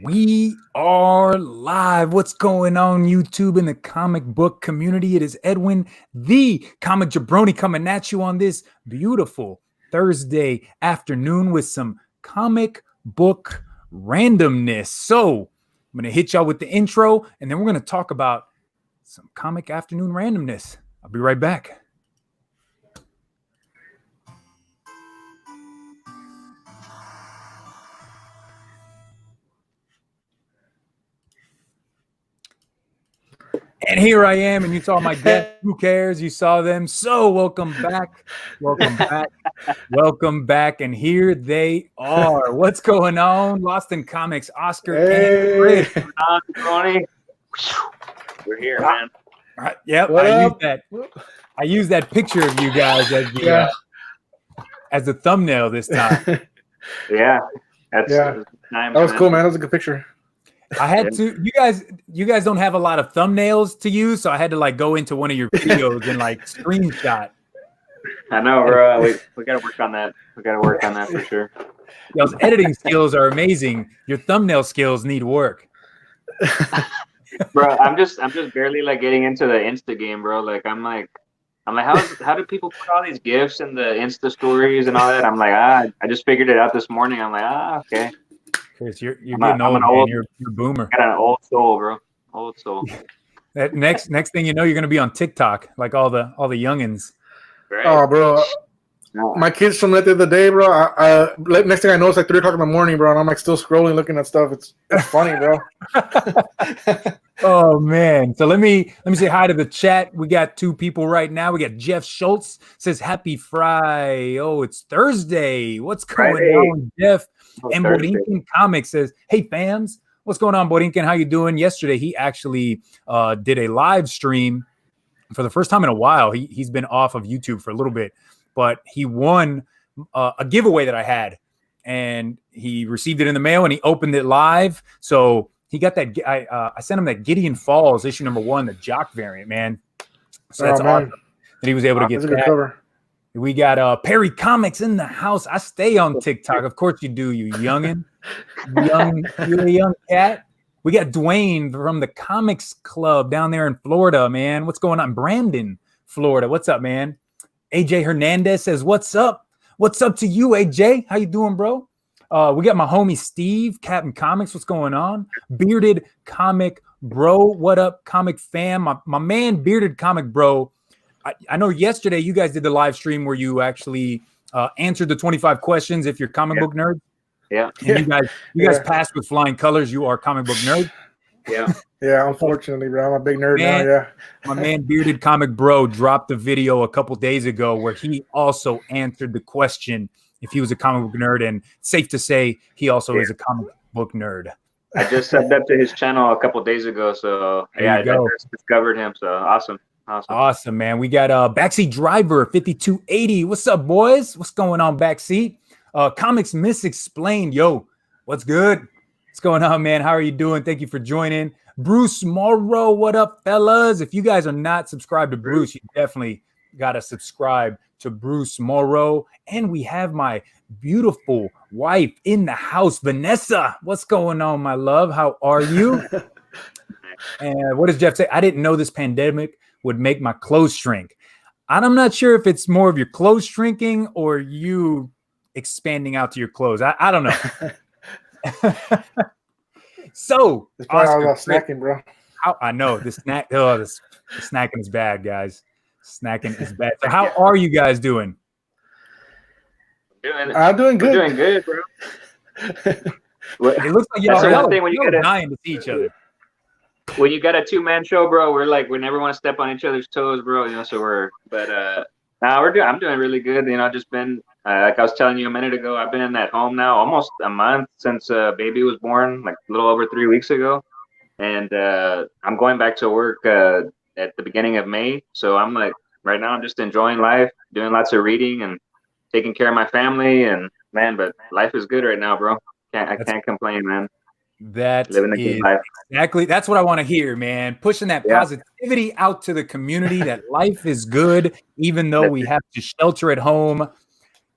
We are live. What's going on YouTube in the comic book community? It is Edwin, the comic jabroni, coming at you on this beautiful Thursday afternoon with some comic book randomness. So I'm going to hit y'all with the intro, and then we're going to talk about some comic afternoon randomness. I'll be right back. And here I am, and you saw my guests. Who cares? You saw them. So welcome back. Welcome back. Welcome back. And here they are. What's going on? Lost in Comics, Oscar. Hey. Jabroni. We're here, man. Yep. I used that picture of you guys as the thumbnail this time. Yeah. That was cool, man. That was a good picture. I had to. You guys don't have a lot of thumbnails to use, so I had to like go into one of your videos and like screenshot. I know, bro. We got to work on that. We got to work on that for sure. Those editing skills are amazing. Your thumbnail skills need work. Bro, I'm just barely like getting into the Insta game, bro. Like I'm like, how do people put all these GIFs in the Insta stories and all that? I'm like, I just figured it out this morning. I'm like, okay. Chris, you're getting old, man. You're a boomer. I got an old soul, bro. Old soul. That next thing you know, you're gonna be on TikTok like all the youngins. Right. Oh, bro. My kids from that the other day, bro. Next thing I know, it's like 3 o'clock in the morning, bro, and I'm like still scrolling, looking at stuff. It's funny, bro. Oh man! So let me say hi to the chat. We got 2 people right now. We got Jeff Schultz says Happy Friday. Oh, it's Thursday. What's going on, Jeff? And Borinkin Comics says, "Hey fams, what's going on, Borinkin? How you doing?" Yesterday, he actually did a live stream for the first time in a while. He's been off of YouTube for a little bit, but he won a giveaway that I had, and he received it in the mail, and he opened it live. So he got that. I sent him that Gideon Falls issue #1, the Jock variant, man. So that's awesome that he was able to get that. Good cover. We got Perry Comics in the house. I stay on TikTok. Of course you do, you youngin. You're a young cat. We got Dwayne from the Comics Club down there in Florida, man. What's going on? Brandon, Florida. What's up, man? AJ Hernandez says, what's up? What's up to you, AJ? How you doing, bro? We got my homie Steve, Captain Comics. What's going on? Bearded Comic Bro. What up, comic fam? My man, Bearded Comic Bro. I know yesterday you guys did the live stream where you actually answered the 25 questions if you're comic book nerd. Yeah. And you guys passed with flying colors. You are comic book nerd. Yeah. Yeah, unfortunately, bro. I'm a big nerd now, yeah. My man, Bearded Comic Bro, dropped a video a couple days ago where he also answered the question if he was a comic book nerd, and safe to say he also is a comic book nerd. I just subbed up to his channel a couple days ago, so I just discovered him. So awesome, man. We got Backseat Driver 5280. What's up, boys? What's going on, Backseat? Comics Miss Explained. Yo, what's good? What's going on, man? How are you doing? Thank you for joining. Bruce Morrow, what up, fellas? If you guys are not subscribed to Bruce, you definitely got to subscribe to Bruce Morrow. And we have my beautiful wife in the house, Vanessa. What's going on, my love? How are you? And what does Jeff say? I didn't know this pandemic would make my clothes shrink. I'm not sure if it's more of your clothes shrinking or you expanding out to your clothes. I don't know. So it's probably all about snacking, bro. I know the snacking is bad, guys. Snacking is bad. So how are you guys doing? I'm doing good. We're doing good, bro. It looks like y'all are dying to see each other. When you got a 2-man show, bro, we never want to step on each other's toes, bro. You know, so I'm doing really good. You know, I've just been like I was telling you a minute ago, I've been at home now almost a month since baby was born, like a little over 3 weeks ago, and I'm going back to work at the beginning of May. So I'm like, right now I'm just enjoying life, doing lots of reading and taking care of my family, and man, but life is good right now, bro. I can't complain, man. That is exactly, that's what I want to hear, man. Pushing that positivity out to the community that life is good, even though we have to shelter at home.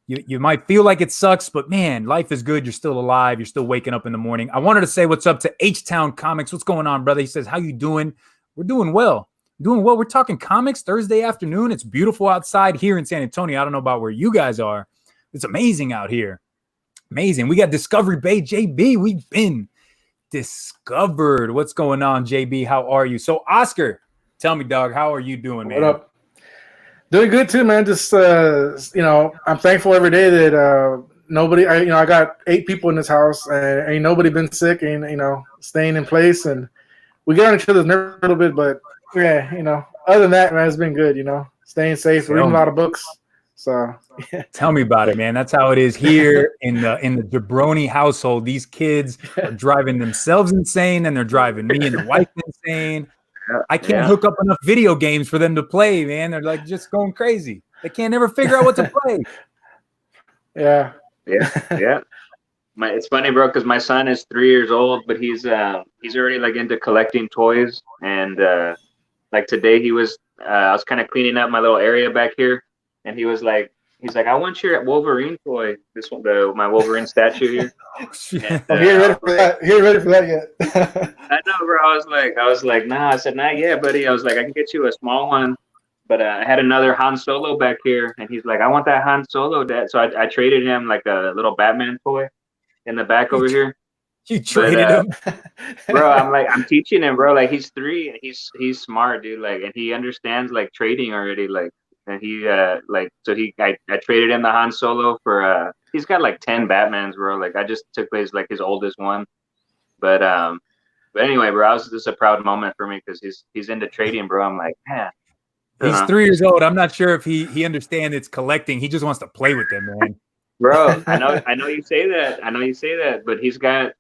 You might feel like it sucks, but man, life is good. You're still alive. You're still waking up in the morning. I wanted to say what's up to H-Town Comics. What's going on, brother? He says, how you doing? We're doing well. Doing well. We're talking comics Thursday afternoon. It's beautiful outside here in San Antonio. I don't know about where you guys are. It's amazing out here. Amazing. We got Discovery Bay, JB. We've been discovered. What's going on, JB? How are you? So, Oscar, tell me, dog, how are you doing, man? What up? Doing good too, man. Just I'm thankful every day that nobody. I got 8 people in this house, and ain't nobody been sick, and staying in place, and we get on each other's nerves a little bit, but yeah, other than that, man, it's been good. Staying safe, reading a lot of books. So yeah. Tell me about it, man. That's how it is here in the Jabroni household. These kids are driving themselves insane, and they're driving me and the wife insane. I can't hook up enough video games for them to play, man. They're like just going crazy. They can't ever figure out what to play. Yeah. It's funny, bro, because my son is 3 years old, but he's already like into collecting toys. And like today, I was kind of cleaning up my little area back here, and he's like, I want your Wolverine toy. This one, my Wolverine statue here. And, I'm here ready for that. Here ready for that yet? I know, bro. I was like, nah. I said, not yet, buddy. I was like, I can get you a small one, but I had another Han Solo back here, and he's like, I want that Han Solo, Dad. So I traded him like a little Batman toy in the back over here. You traded him, bro. I'm teaching him, bro. Like he's 3, and he's smart, dude. Like, and he understands like trading already, like. And I traded him the Han Solo for he's got like 10 Batmans, bro. Like I just took his oldest one, but anyway, bro, this is a proud moment for me because he's into trading, bro. I'm like, man, he's 3 years old. I'm not sure if he understands it's collecting. He just wants to play with them, man. Bro, I know you say that, but he's got.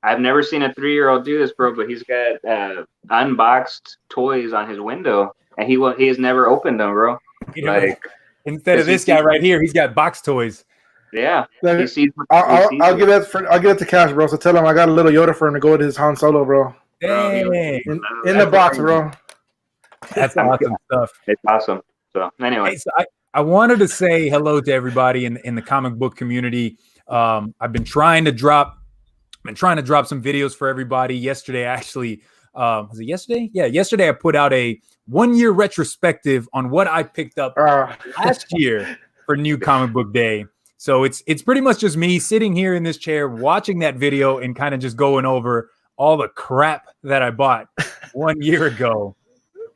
I've never seen a 3-year-old do this, bro. But he's got unboxed toys on his window, and he has never opened them, bro. Like instead of this guy right here, he's got box toys. Yeah, I'll give it to Cash, bro. So tell him I got a little Yoda for him to go with his Han Solo, bro. Dang. In the box, bro. That's awesome stuff. It's awesome. So anyway, so I wanted to say hello to everybody in the comic book community. I've been trying to drop some videos for everybody. Yesterday, actually, was it yesterday? Yeah, yesterday I put out a 1-year retrospective on what I picked up last year for New Comic Book Day. So it's pretty much just me sitting here in this chair watching that video and kind of just going over all the crap that I bought 1 year ago.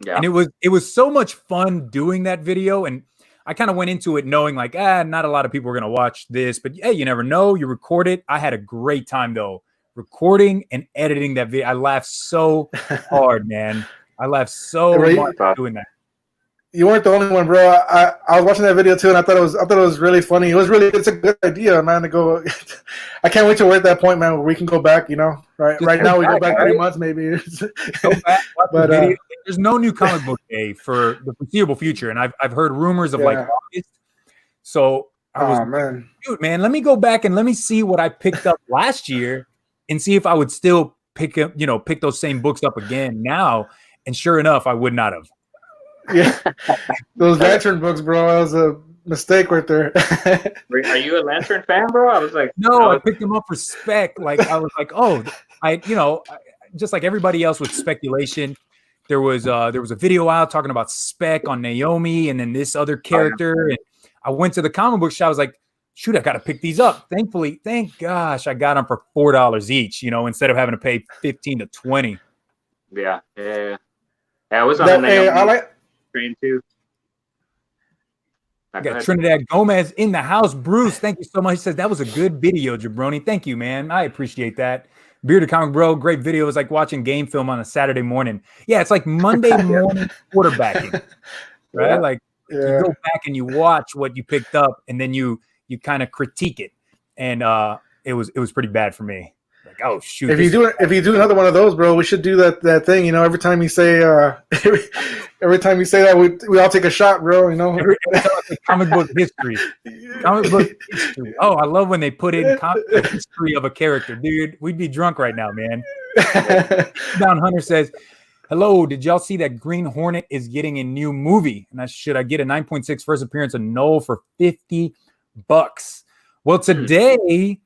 Yeah. And it was so much fun doing that video, and I kind of went into it knowing like, not a lot of people are going to watch this, but hey, you never know. You record it. I had a great time though, recording and editing that video. I laughed so hard, man. I laughed so much doing that. You weren't the only one, bro. I was watching that video too, and I thought it was really funny. It's a good idea, man, to go. I can't wait till we're at that point, man, where we can go back. Right now we go back 3 months, maybe. Go back, but there's no New Comic Book Day for the foreseeable future, and I've heard rumors of like August. So I was, dude, man, let me go back and let me see what I picked up last year, and see if I would still pick those same books up again now. And sure enough, I would not have. Yeah, those Lantern books, bro. That was a mistake right there. Are you a Lantern fan, bro? I was like, no, I picked them up for spec. Like I was like, just like everybody else with speculation. There was a video out talking about spec on Naomi and then this other character. And I went to the comic book shop. I was like, shoot, I got to pick these up. Thankfully, thank gosh, I got them for $4 each. Instead of having to pay $15 to $20. Yeah. I was on the Naomi train too. I got Trinidad Gomez in the house. Bruce, thank you so much. He says that was a good video, Jabroni. Thank you, man. I appreciate that. Bearded Comic Bro, great video. It's like watching game film on a Saturday morning. Yeah, it's like Monday morning quarterbacking, right? Yeah. Like you go back and you watch what you picked up, and then you kind of critique it, and it was pretty bad for me. Like, oh shoot! If you do another one of those, bro, we should do that thing. Every time you say every time you say that, we all take a shot, bro. Comic book history. Comic book history. Oh, I love when they put in comic book history of a character, dude. We'd be drunk right now, man. Down Hunter says, "Hello, did y'all see that Green Hornet is getting a new movie? And should I get a 9.6 first appearance, a null for $50 Well, today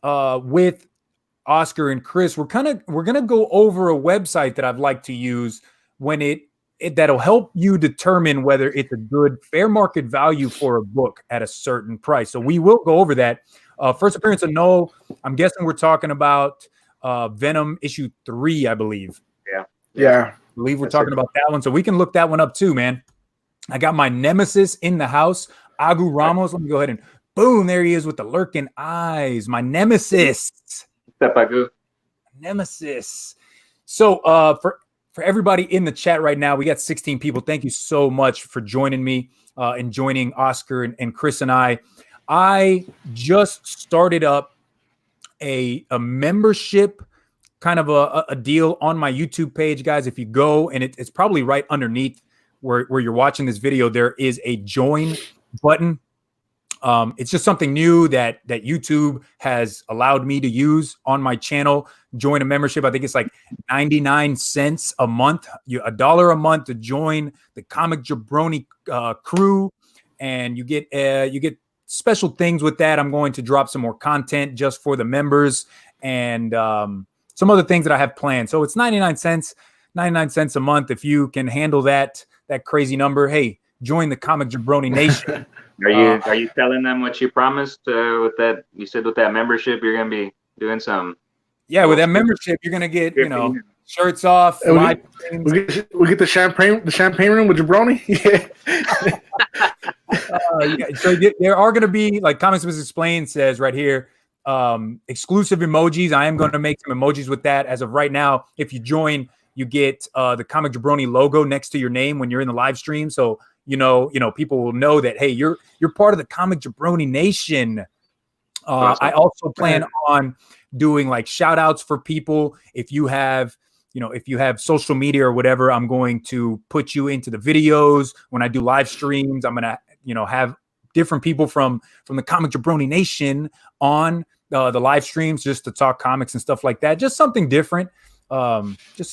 with Oscar and Chris, we're gonna go over a website that I've liked to use when that'll help you determine whether it's a good fair market value for a book at a certain price. So we will go over that. First appearance of Noel, I'm guessing we're talking about Venom issue 3, I believe. Yeah. I believe we're talking about that one. So we can look that one up too, man. I got my nemesis in the house, Agu Ramos. Let me go ahead and boom, there he is with the lurking eyes. My nemesis. What's up, Agu? Nemesis. So for everybody in the chat right now, we got 16 people. Thank you so much for joining me and joining Oscar and Chris and I. I just started up a membership kind of a deal on my YouTube page, guys. If you go, and it's probably right underneath where you're watching this video, there is a join button. It's just something new that YouTube has allowed me to use on my channel. Join a membership. I think it's like 99 cents a month, $1 a month to join the Comic Jabroni crew, and you get special things with that. I'm going to drop some more content just for the members and some other things that I have planned. So it's 99 cents a month. If you can handle that crazy number, hey, join the Comic Jabroni Nation. Are you telling them what you promised with that? You said with that membership, you're going to be doing some. Yeah, with that membership, you're going to get, shirts off. We get the champagne room with Jabroni. So there are going to be, like Comics Must Explain says right here, exclusive emojis. I am going to make some emojis with that. As of right now, if you join, you get the Comic Jabroni logo next to your name when you're in the live stream. So people will know that, hey, you're part of the Comic Jabroni Nation. Awesome. I also plan on doing like shout outs for people. If you have social media or whatever, I'm going to put you into the videos. When I do live streams, I'm going to, have different people from the Comic Jabroni Nation on the live streams just to talk comics and stuff like that. Just something different. Just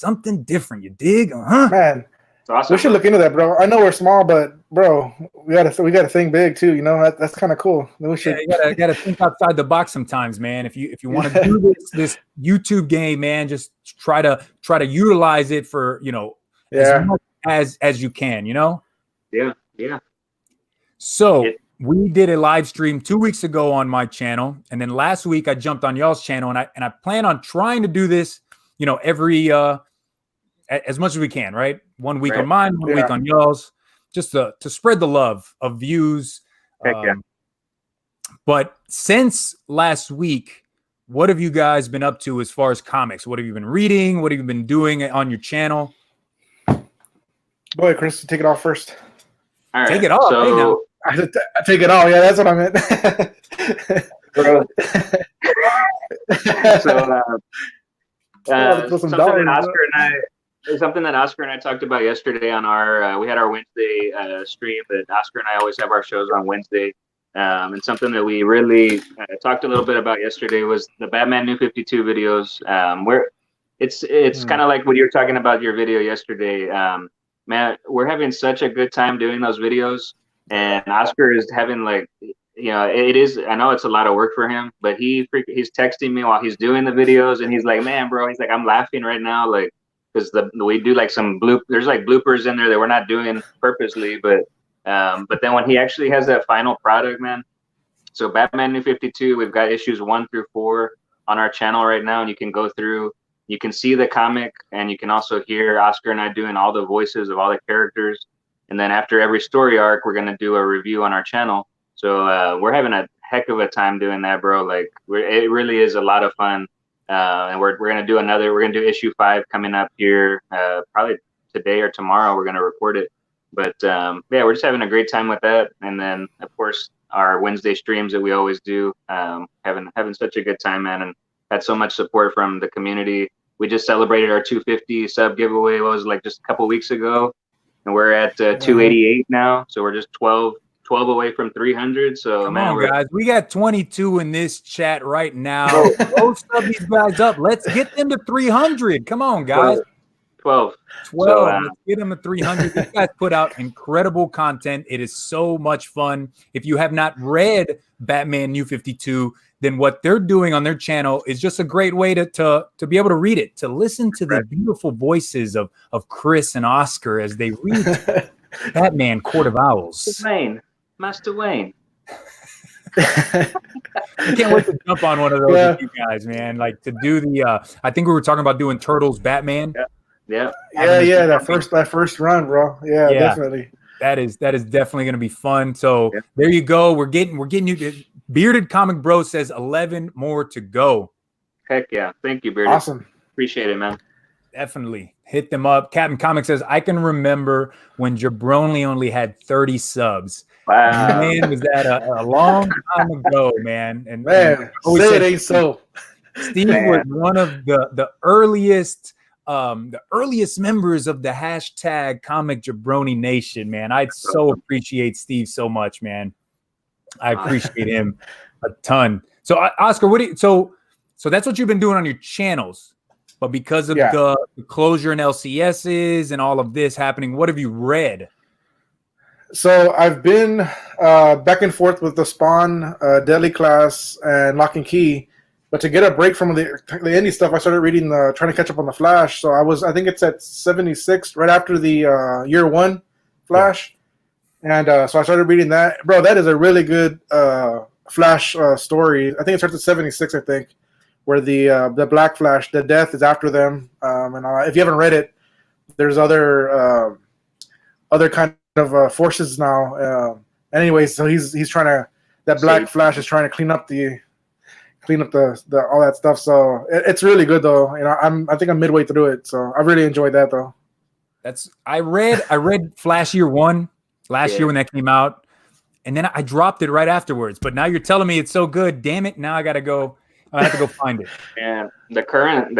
something different. You dig? Man. Awesome, we should look into that, bro. I know we're small, but bro, we gotta think big too. That's kind of cool. We should. Yeah, you gotta think outside the box sometimes, man. If you want to do this YouTube game, man, just try to utilize it for as much as you can. Yeah. So we did a live stream 2 weeks ago on my channel, and then last week I jumped on y'all's channel, and I plan on trying to do this, every as much as we can, right? 1 week on mine, 1 week on y'all's, just to spread the love of views. But since last week, what have you guys been up to as far as comics? What have you been reading? What have you been doing on your channel? Go ahead, Chris, take it off first. All right. Take it off. So, hey, now. I take it off. Yeah, that's what I meant. Something that Oscar and I talked about yesterday on our we had our Wednesday stream, but Oscar and I always have our shows on Wednesday. And something that we really talked a little bit about yesterday was the Batman New 52 videos. Where it's kind of like what you were talking about your video yesterday. Man, we're having such a good time doing those videos, and Oscar is having it is. I know it's a lot of work for him, but he's texting me while he's doing the videos, and he's like, "Man, bro," he's like, "I'm laughing right now, because we do some there's bloopers in there that we're not doing purposely, but then when he actually has that final product, man. So Batman New 52, we've got issues 1 through 4 on our channel right now, and you can go through. You can see the comic, and you can also hear Oscar and I doing all the voices of all the characters. And then after every story arc, we're gonna do a review on our channel. So we're having a heck of a time doing that, bro. It really is a lot of fun. And we're gonna do issue 5 coming up here, probably today or tomorrow. We're gonna record it. But we're just having a great time with that. And then of course our Wednesday streams that we always do, having such a good time, man, and had so much support from the community. We just celebrated our 250 sub giveaway. It was just a couple weeks ago, and we're at 288 now. So we're just 12 away from 300. So come on, guys, we got 22 in this chat right now. Go sub these guys up. Let's get them to 300. Come on, guys. 12. 12. So, let's get him a 300. These guys put out incredible content. It is so much fun. If you have not read Batman New 52, then what they're doing on their channel is just a great way to be able to read it, to listen to the beautiful voices of Chris and Oscar as they read Batman Court of Owls. Master Wayne. I can't wait to jump on one of those with you guys, man. Like to do the I think we were talking about doing Turtles Batman. Yeah. That first run, bro. Yeah, definitely. That is definitely going to be fun. So there you go. We're getting you. Bearded Comic Bro says 11 more to go. Heck yeah. Thank you, Bearded. Awesome. Appreciate it, man. Definitely. Hit them up. Captain Comic says, I can remember when Jabroni only had 30 subs. Wow. Man, was that a long time ago, man. And man, say it ain't so. Steve was one of the earliest members of the hashtag Comic Jabroni Nation, man. I so appreciate Steve so much, man. I appreciate him a ton. So Oscar, so that's what you've been doing on your channels, but because of the closure in LCSs and all of this happening, what have you read? So I've been back and forth with the Spawn, Deadly Class, and Lock and Key. But to get a break from the indie stuff, I started reading trying to catch up on the Flash. So I think it's at 76, right after the year one Flash. And so I started reading that. Bro, that is a really good Flash story. I think it starts at 76, I think, where the Black Flash, the death is after them. And if you haven't read it, there's other kind of forces now. Anyways, so he's trying to, that Black Flash is trying to clean up the all that stuff. So it's really good though. You know, I think I'm midway through it, so I really enjoyed that though. I read Flash year one last year when that came out, and then I dropped it right afterwards. But now you're telling me it's so good. Damn it! Now I have to go find it. And the current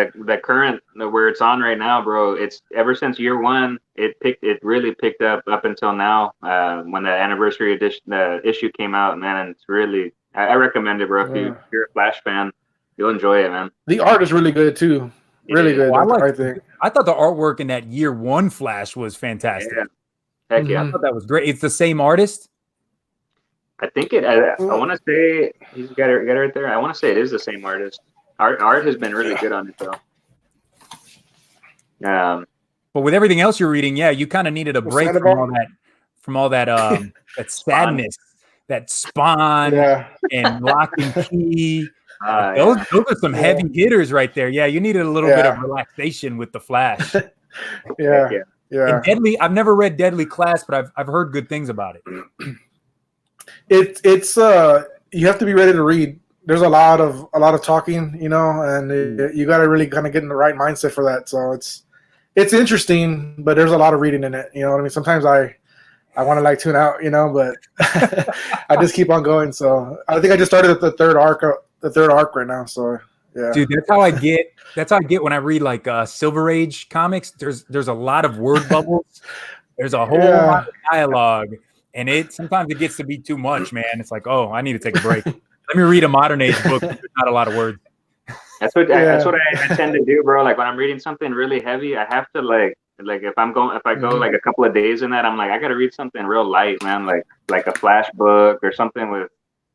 where it's on right now, bro. It's ever since year one. It really picked up until now. When the anniversary issue came out, man, and it's really. I recommend it, bro. If you're a Flash fan, you'll enjoy it, man. The art is really good too. Really good. I think. I thought the artwork in that year one Flash was fantastic. Yeah. Heck yeah. I thought that was great. It's the same artist. I think it. I want to say he's got it right there. I want to say it is the same artist. Art has been really good on it though. But with everything else you're reading, you kind of needed a break from all that that sadness. That Spawn and Lock and Key. Those are some heavy hitters right there. Yeah, you needed a little bit of relaxation with the Flash. Yeah. And Deadly, I've never read Deadly Class, but I've heard good things about it. It's you have to be ready to read. There's a lot of talking, you know, and you got to really kind of get in the right mindset for that. So it's interesting, but there's a lot of reading in it. You know what I mean? Sometimes I want to tune out, you know, but I just keep on going. So I think I just started at the third arc right now. So yeah, dude, that's how I get when I read Silver Age comics. There's a lot of word bubbles. There's a whole lot of dialogue, and sometimes it gets to be too much, man. It's like, oh, I need to take a break. Let me read a modern age book. There's not a lot of words. That's what I tend to do, bro. Like when I'm reading something really heavy, I have to like if I go like a couple of days in that, I'm like, I gotta read something real light, man, like a Flash book or something with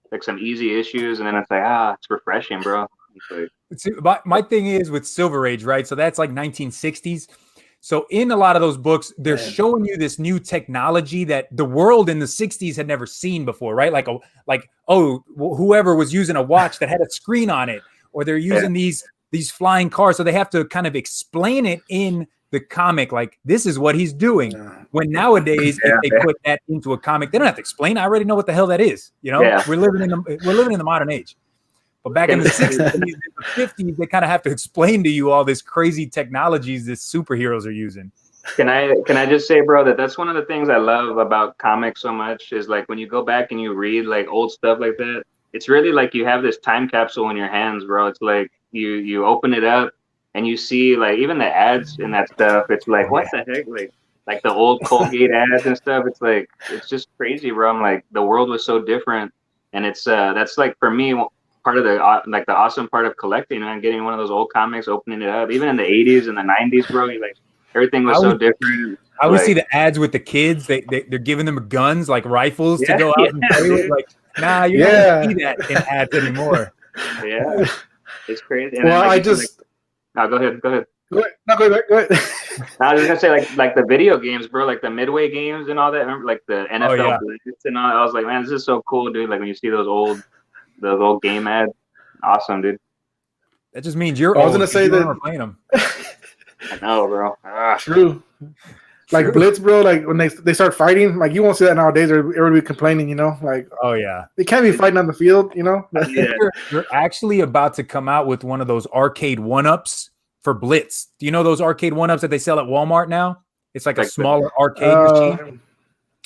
like some easy issues, and then it's like, it's refreshing, bro. My thing is with Silver Age, right? So that's like 1960s. So in a lot of those books, they're showing you this new technology that the world in the 60s had never seen before, right? Whoever was using a watch that had a screen on it, or they're using these flying cars, so they have to kind of explain it in the comic, like this is what he's doing. When nowadays, if they put that into a comic, they don't have to explain. I already know what the hell that is. You know, we're living in the modern age. But back in the 60s and the 50s, they kind of have to explain to you all this crazy technologies that superheroes are using. Can I just say, bro, that's one of the things I love about comics so much is like when you go back and you read like old stuff like that, it's really like you have this time capsule in your hands, bro. It's like you open it up and you see like even the ads in that stuff. It's like, what the heck? Like the old Colgate ads and stuff. It's like, it's just crazy, bro. I'm like, the world was so different. And it's that's like for me part of the the awesome part of collecting and getting one of those old comics, opening it up, even in the 80s and the 90s, bro. Everything was so different. I would see the ads with the kids. They're giving them guns like rifles to go out and play with. Like, nah, you're not gonna see that in ads anymore. Yeah, it's crazy. And well, then, I just. Go ahead. Go ahead. No, go ahead. I was gonna say like the video games, bro, like the Midway games and all that. Remember, like the NFL Blitz and all. I was like, man, this is so cool, dude. Like when you see those old game ads, awesome, dude. That just means you're. I was gonna say that playing them. I know, bro. True. Like Blitz, bro. Like when they start fighting, like you won't see that nowadays. Everybody complaining, you know. Like, oh yeah, they can't be fighting on the field, you know. They're actually about to come out with one of those arcade one-ups for Blitz. Do you know those arcade one-ups that they sell at Walmart now? It's like a smaller arcade machine.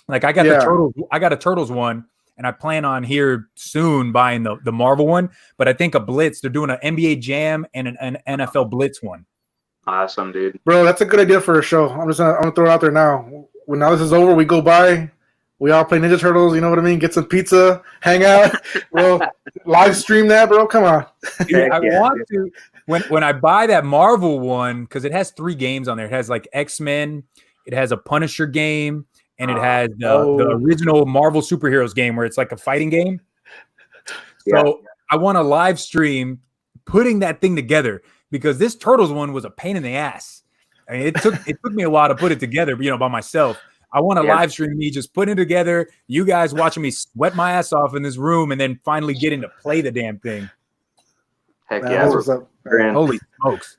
Like I got the Turtles. I got a Turtles one, and I plan on here soon buying the Marvel one. But I think a Blitz. They're doing an NBA Jam and an NFL Blitz one. Awesome, dude. Bro, that's a good idea for a show. I'm gonna throw it out there now. When now this is over, we go by, we all play Ninja Turtles, you know what I mean? Get some pizza, hang out, bro. Live stream that, bro. Come on. Dude, I want to when I buy that Marvel one, because it has 3 games on there. It has like X-Men, it has a Punisher game, and it has the original Marvel superheroes game where it's like a fighting game. So I want to live stream putting that thing together. Because this Turtles one was a pain in the ass. I mean, it took me a while to put it together, you know, by myself. I want to live stream me just putting it together. You guys watching me sweat my ass off in this room, and then finally getting to play the damn thing. Heck yeah! Holy smokes!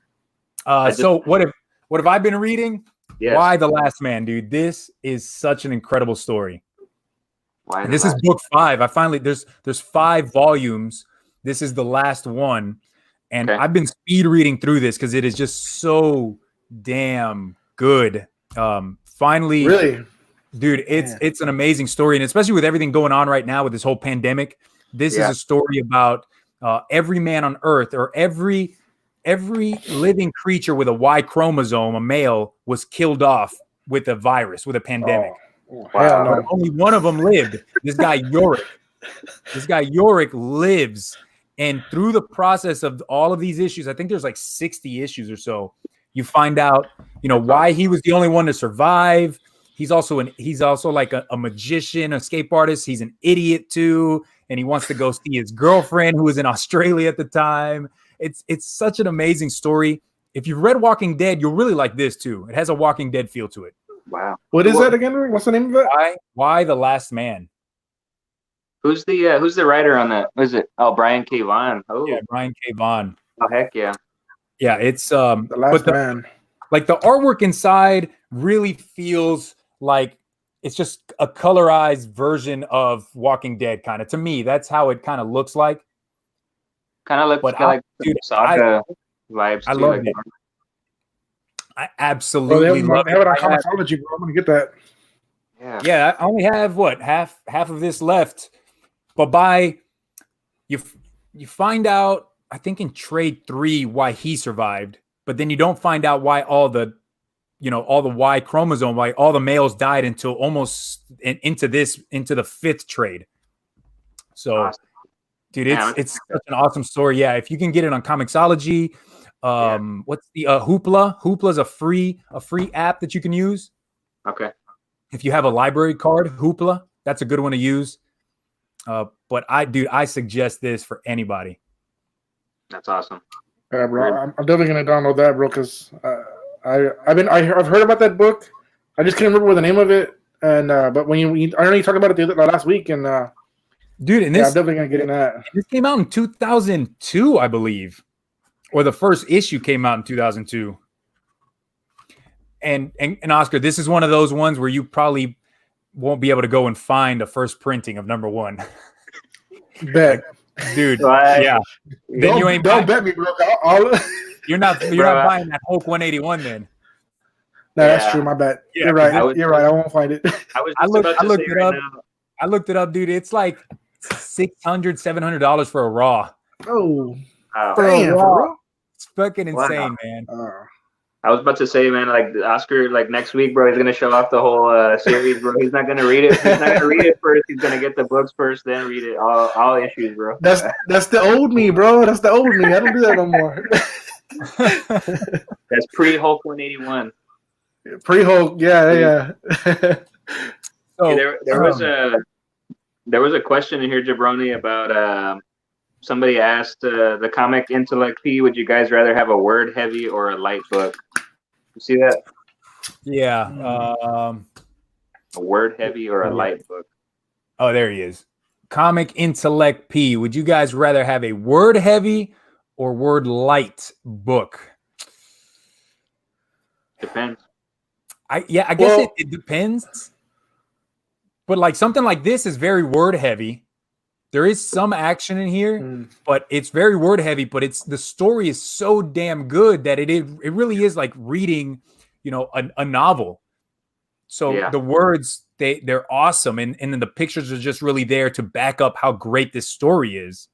So what have I been reading? Yes. Why the Last Man, dude? This is such an incredible story. This is book 5. I finally there's 5 volumes. This is the last one. And I've been speed reading through this because it is just so damn good. Finally, really, dude, it's an amazing story, and especially with everything going on right now with this whole pandemic, this is a story about every man on Earth, or every living creature with a Y chromosome, a male, was killed off with a virus, with a pandemic. Wow. But only one of them lived. This guy Yorick. This guy Yorick lives. And through the process of all of these issues, I think there's like 60 issues or so, you find out, you know, why he was the only one to survive. He's also like a magician, a escape artist. He's an idiot too. And he wants to go see his girlfriend who was in Australia at the time. It's such an amazing story. If you've read Walking Dead, you'll really like this too. It has a Walking Dead feel to it. Wow. What is that again? What's the name of it? Why the Last Man? Who's the writer on that? Was it? Oh, Brian K. Vaughan. Oh, yeah, Brian K. Vaughan. Oh, heck yeah. Yeah, it's the Last Man. Like the artwork inside really feels like it's just a colorized version of Walking Dead, kind of. To me, that's how it kind of looks like. Kind of looks like Saga vibes. I love it. I absolutely love it. They have it on Comixology, bro. I'm gonna get that. Yeah, I only have half of this left. But you find out, I think in trade 3, why he survived, but then you don't find out why all the Y chromosome, why all the males died until almost into the 5th trade. So, awesome. Dude, it's such an awesome story. Yeah, if you can get it on Comixology, what's the Hoopla? Hoopla's a free app that you can use. Okay. If you have a library card, Hoopla, that's a good one to use. But I suggest this for anybody. That's awesome. Yeah, bro. I'm definitely gonna download that, bro, because I've heard about that book. I just can't remember the name of it. And but when I know you talked about it last week, and dude, and this I'm definitely gonna get in that. This came out in 2002, I believe, or the first issue came out in 2002. And Oscar, this is one of those ones where you probably won't be able to go and find a first printing of number 1. Bet. Dude, yeah. Then you ain't don't bet me, bro. You're not buying that Hulk 181 then. No, that's true. My bad. Yeah, you're right. You're right. I won't find it. I looked it up. I looked it up, dude. It's like $600-$700 for a raw. Oh, damn, bro. It's fucking insane, man. I was about to say, man, like Oscar, like next week, bro, he's gonna show off the whole series, bro. He's not gonna read it. He's not gonna read it first. He's gonna get the books first, then read it all issues, bro. That's the old me, bro. That's the old me. I don't do that no more. That's pre Hulk 181. Pre-Hulk, yeah. So there was a question in here, Jabroni, about somebody asked the comic Intellect P, would you guys rather have a word heavy or a light book? You see that? Yeah. A word heavy or a light book? Oh, there he is. Comic Intellect P. Would you guys rather have a word heavy or word light book? Depends. I guess it depends. But like something like this is very word heavy. There is some action in here, but it's very word heavy. But the story is so damn good that it really is like reading, a novel. So the words they're awesome, and then the pictures are just really there to back up how great this story is.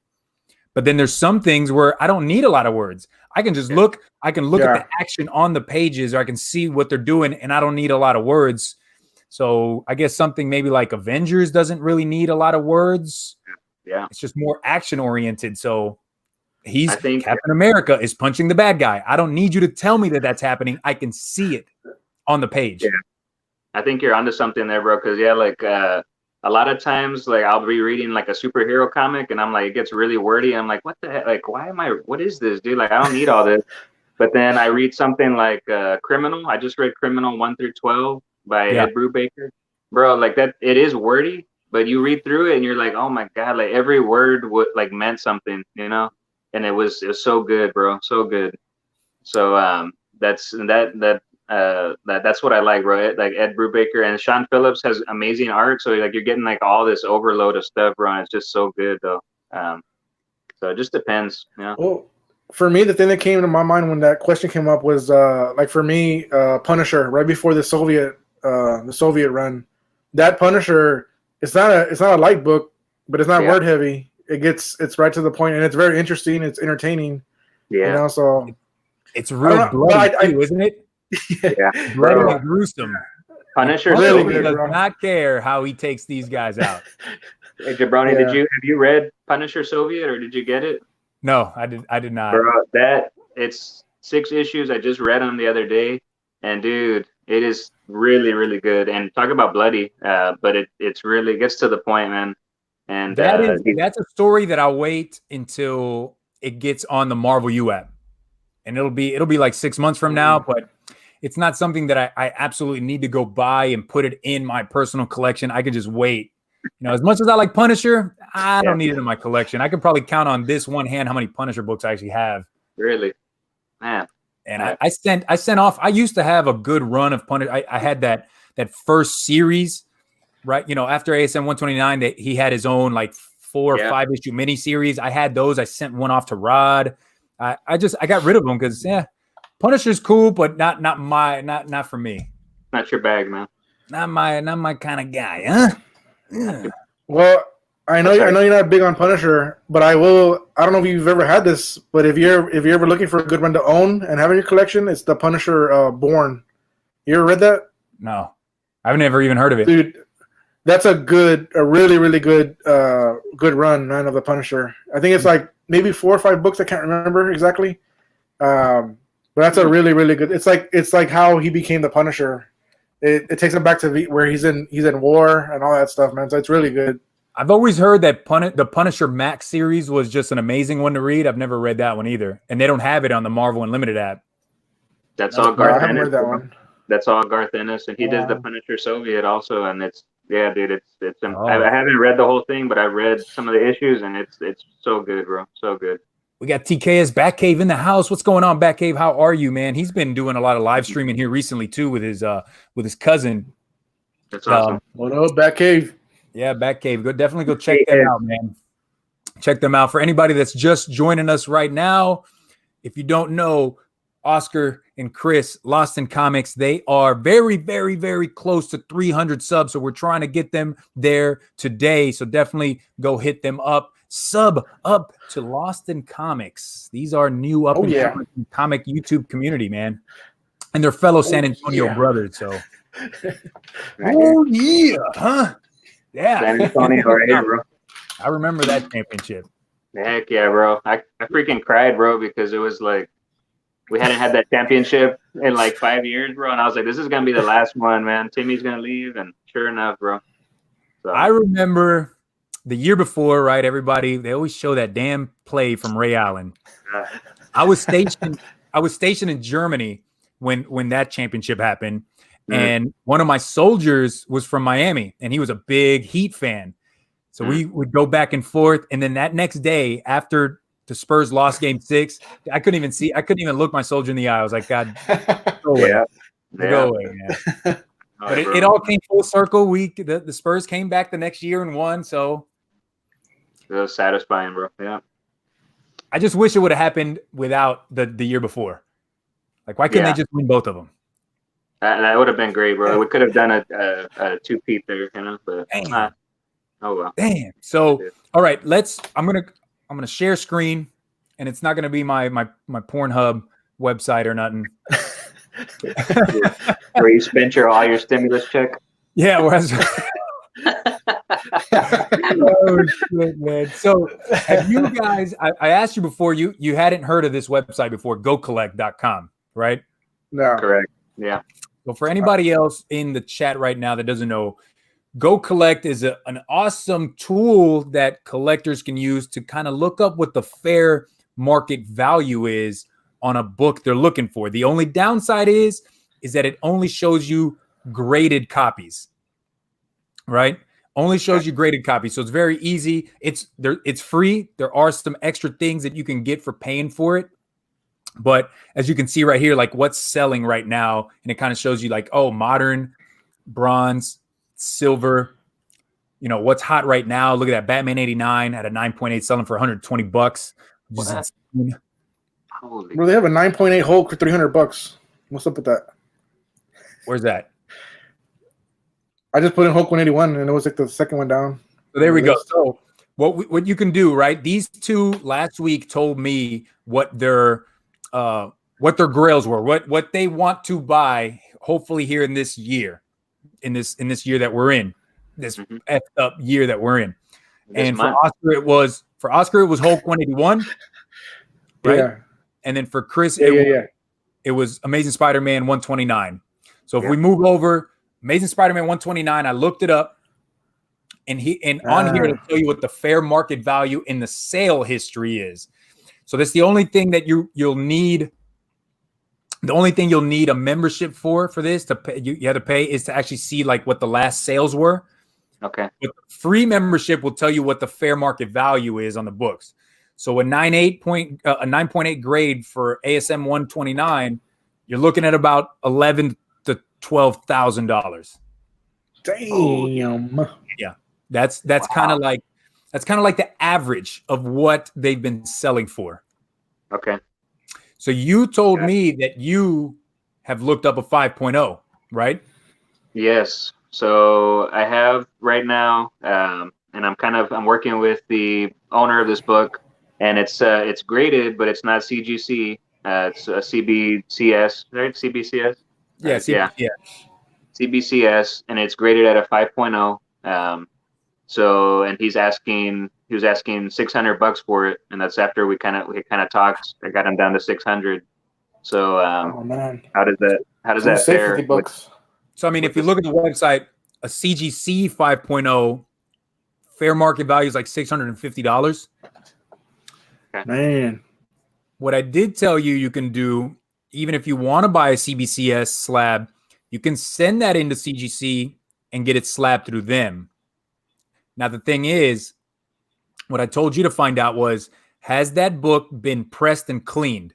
But then there's some things where I don't need a lot of words. I can just look. I can look at the action on the pages, or I can see what they're doing, and I don't need a lot of words. So I guess something maybe like Avengers doesn't really need a lot of words. Yeah, it's just more action oriented. So I think Captain America is punching the bad guy. I don't need you to tell me that that's happening. I can see it on the page. Yeah, I think you're onto something there, bro. Because like a lot of times, like I'll be reading like a superhero comic, and I'm like, it gets really wordy. I'm like, what the heck? Like, what is this, dude? Like, I don't need all this. But then I read something like Criminal. I just read Criminal 1 through 12 by Ed Brubaker. Bro, like that, it is wordy, but you read through it and you're like, oh my God, like every word would like meant something, and it was so good, bro. So good. So that's what I like, bro. Like Ed Brubaker and Sean Phillips has amazing art. So like you're getting like all this overload of stuff, bro. And it's just so good though. So it just depends, Well, for me, the thing that came to my mind when that question came up was like for me, Punisher right before the Soviet run. That Punisher, it's not a light book, but it's not word heavy. It's right to the point, and it's very interesting. It's entertaining. Yeah. So it's real bloody too, isn't it? Yeah. Bloody and gruesome. Punisher really does not care how he takes these guys out. Hey, Jabroni, have you read Punisher Soviet, or did you get it? No, I did not. Bro, it's 6 issues. I just read them the other day, and dude, it is really, really good. And talk about bloody, but it's really gets to the point, man. And that's a story that I'll wait until it gets on the Marvel U app, and it'll be like 6 months from now. But it's not something that I absolutely need to go buy and put it in my personal collection. I could just wait. As much as I like Punisher, I don't need it in my collection. I could probably count on this one hand how many Punisher books I actually have. Really, man. And I sent off. I used to have a good run of Punisher. I had that first series, right? After ASM 129, that he had his own like 4 or 5 issue mini series. I had those. I sent one off to Rod. I got rid of them because Punisher's cool, but not for me. Not your bag, man. Not my kind of guy, huh? Yeah. Well, I know you're not big on Punisher, but I don't know if you've ever had this, but if you're ever looking for a good one to own and have in your collection, it's the Punisher Born. You ever read that? No, I've never even heard of it, dude. That's a really, really good run, man, of the Punisher. I think it's like maybe 4 or 5 books. I can't remember exactly, but that's a really, really good. It's like how he became the Punisher. It takes him back to where he's in war and all that stuff, man. So it's really good. I've always heard that the Punisher Max series was just an amazing one to read. I've never read that one either, and they don't have it on the Marvel Unlimited app. That's all Garth Ennis. I haven't read that one. That's all Garth Ennis, and he does the Punisher Soviet also, and it's dude. It's I haven't read the whole thing, but I read some of the issues, and it's so good, bro. So good. We got TKS Batcave in the house. What's going on, Batcave? How are you, man? He's been doing a lot of live streaming here recently too with his cousin. That's awesome. What up, Batcave? Yeah, Batcave. Definitely go check them out, man. Check them out. For anybody that's just joining us right now, if you don't know, Oscar and Chris, Lost in Comics, they are very, very, very close to 300 subs. So we're trying to get them there today. So definitely go hit them up. Sub up to Lost in Comics. These are new up and comic YouTube community, man. And they're fellow San Antonio brothers. So huh? Yeah. San Antonio right here, bro. I remember that championship. Heck yeah, bro. I freaking cried, bro, because it was like we hadn't had that championship in like 5 years, bro. And I was like, this is gonna be the last one, man. Timmy's gonna leave, and sure enough, bro. So I remember the year before, right? Everybody, they always show that damn play from Ray Allen. I was stationed in Germany when that championship happened. And one of my soldiers was from Miami, and he was a big Heat fan. So we would go back and forth. And then that next day, after the Spurs lost Game 6, I couldn't even look my soldier in the eye. I was like, God, go away. Go away, man. But it all came full circle. The Spurs came back the next year and won. So it was satisfying, bro. Yeah. I just wish it would have happened without the year before. Like, why couldn't they just win both of them? That would have been great, bro. We could have done a two-peat there, you know. But oh well. Damn. So all right, I'm gonna share screen, and it's not gonna be my Pornhub website or nothing. Where you spent all your stimulus check? Yeah. Oh shit, man. So have you guys, I asked you before, you hadn't heard of this website before, gocollect.com, right? No. Correct. Yeah. So for anybody else in the chat right now that doesn't know, Go Collect is an awesome tool that collectors can use to kind of look up what the fair market value is on a book they're looking for. The only downside is that it only shows you graded copies, right? Only shows you graded copies. So it's very easy. It's free. There are some extra things that you can get for paying for it. But as you can see right here, like what's selling right now, and it kind of shows you like, oh, modern, bronze, silver, you know, what's hot right now. Look at that Batman 89 at a 9.8 selling for $120. Well, they have a 9.8 Hulk for $300. What's up with that? Where's that? I just put in Hulk 181 and it was like the second one down. So there we go. So what you can do, right? These two last week told me what their grails were, what they want to buy, hopefully here in this year, in this year that we're in, this effed up year that we're in. And for Oscar it was Hulk 181, right? Yeah. And then for Chris, it was Amazing Spider-Man 129. So if we move over, Amazing Spider-Man 129, I looked it up, and on here to tell you what the fair market value in the sale history is. So that's the only thing that you'll need. The only thing you'll need a membership for this to pay, you have to pay, is to actually see like what the last sales were. Okay. But free membership will tell you what the fair market value is on the books. So a 9.8 grade for ASM 129, you're looking at about $11,000 to $12,000. Damn. Yeah, that's kind of like the average of what they've been selling for. Okay. So you told me that you have looked up a 5.0, right? Yes. So I have right now, and I'm working with the owner of this book, and it's graded, but it's not CGC. It's a CBCS, right? CBCS. Yeah. CBCS, and it's graded at a 5.0. So, and he was asking $600 for it, and that's after we kind of talked. I got him down to 600. So, oh man, how does that fare? So, I mean, if you look at the website, a CGC 5.0 fair market value is like $650. Okay. Man, what I did tell you can do, even if you want to buy a CBCS slab, you can send that into CGC and get it slabbed through them. Now, the thing is, what I told you to find out was, has that book been pressed and cleaned?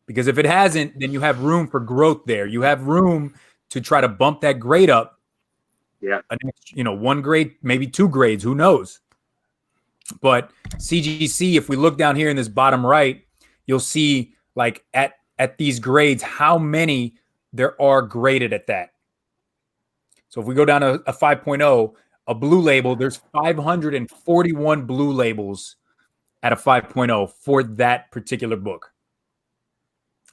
Because if it hasn't, then you have room for growth there. You have room to try to bump that grade up. Yeah. One grade, maybe 2 grades, who knows? But CGC, if we look down here in this bottom right, you'll see like at these grades, how many there are graded at that. So if we go down to a 5.0, a blue label, there's 541 blue labels at a 5.0 for that particular book.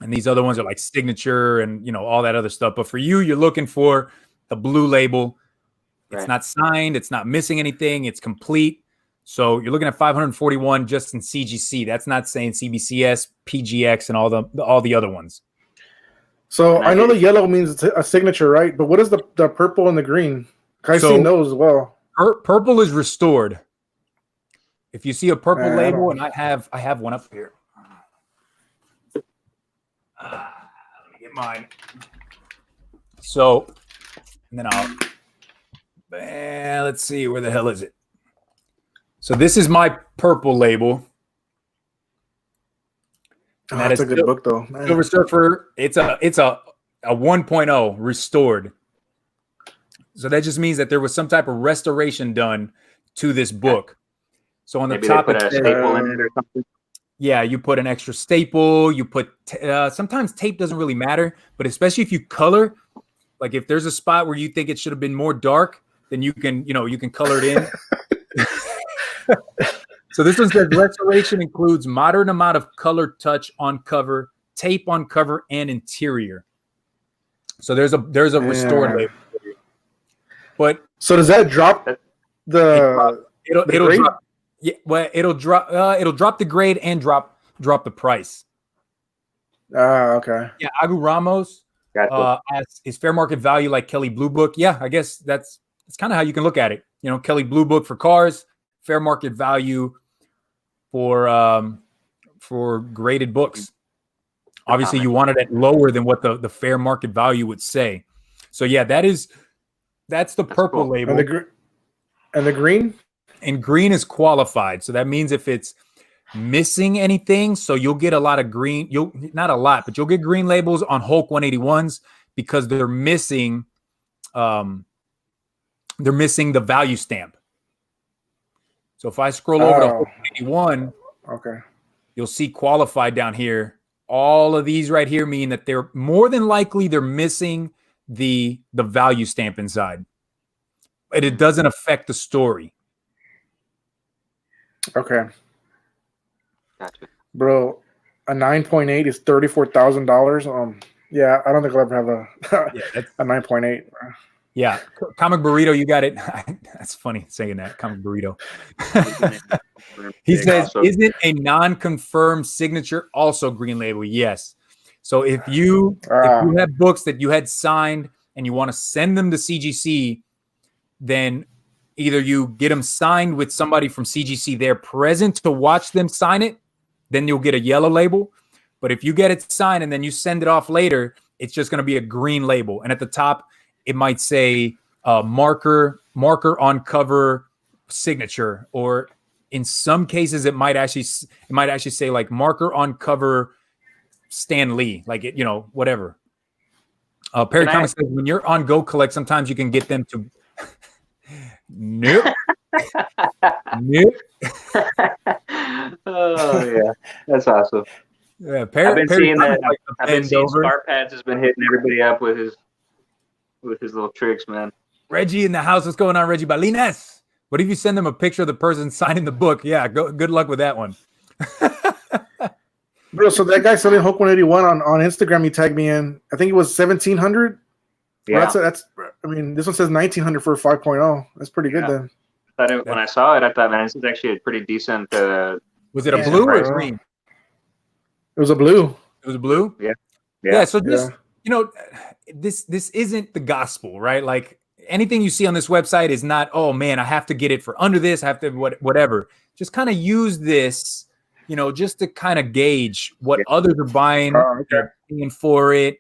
And these other ones are like signature and, all that other stuff. But for you, you're looking for the blue label. It's not signed. It's not missing anything. It's complete. So you're looking at 541 just in CGC. That's not saying CBCS, PGX, and all the other ones. So I know the yellow means a signature, right? But what is the purple and the green? I've seen those as well. Purple is restored. If you see a purple label, and I have one up here. Let me get mine. So, and then let's see, where the hell is it? So this is my purple label. And that's a good book, though. Man. Silver Surfer. It's a 1.0 restored. So that just means that there was some type of restoration done to this book. So on the top, put a staple in it or something. Yeah, you put an extra staple. You put sometimes tape doesn't really matter, but especially if you color, like if there's a spot where you think it should have been more dark, then you can color it in. So this one says restoration includes moderate amount of color touch on cover, tape on cover, and interior. So there's a restored label. But so does that drop the? It'll drop. Yeah, well, it'll drop the grade and drop the price. Okay. Yeah, Agu Ramos is fair market value like Kelly Blue Book. Yeah, I guess that's kind of how you can look at it. Kelly Blue Book for cars, fair market value for graded books. Obviously, you want it at lower than what the fair market value would say. So yeah, that's the purple label. And the green? And green is qualified. So that means if it's missing anything, so you'll get a lot of green. Not a lot, but you'll get green labels on Hulk 181s because they're missing the value stamp. So if I scroll over to Hulk 181, okay, you'll see qualified down here. All of these right here mean that they're more than likely they're missing the value stamp inside. But it doesn't affect the story. Okay. Gotcha. Bro, a 9.8 is $34,000. Yeah, I don't think I'll ever have a 9.8. Yeah, Comic Burrito, you got it. That's funny saying that, Comic Burrito. He says, isn't a non-confirmed signature also green label? Yes. So if you have books that you had signed and you want to send them to CGC, then either you get them signed with somebody from CGC there present to watch them sign it, then you'll get a yellow label. But if you get it signed and then you send it off later, it's just going to be a green label. And at the top, it might say marker on cover signature, or in some cases, it might actually say like marker on cover Stan Lee, like it, whatever. Perry Comics says when you're on Go Collect, sometimes you can get them to. Nope. Nope. Oh yeah, that's awesome. Yeah, I've been seeing that. I've been seeing Star Pads has been hitting everybody up with his little tricks, man. Reggie in the house. What's going on, Reggie Balines? What if you send them a picture of the person signing the book? Yeah, good luck with that one. Bro, so that guy selling Hulk 181 on Instagram, he tagged me in. I think it was 1,700. Yeah, that's. I mean, this one says 1,900 for a 5.0. That's pretty good then. When I saw it, I thought, man, this is actually a pretty decent. Was it a blue or a green? It was a blue. It was a blue. Yeah. So just this isn't the gospel, right? Like anything you see on this website is not. Oh man, I have to get it for under this. I have to whatever. Just kind of use this, just to kind of gauge what others are buying, paying for it.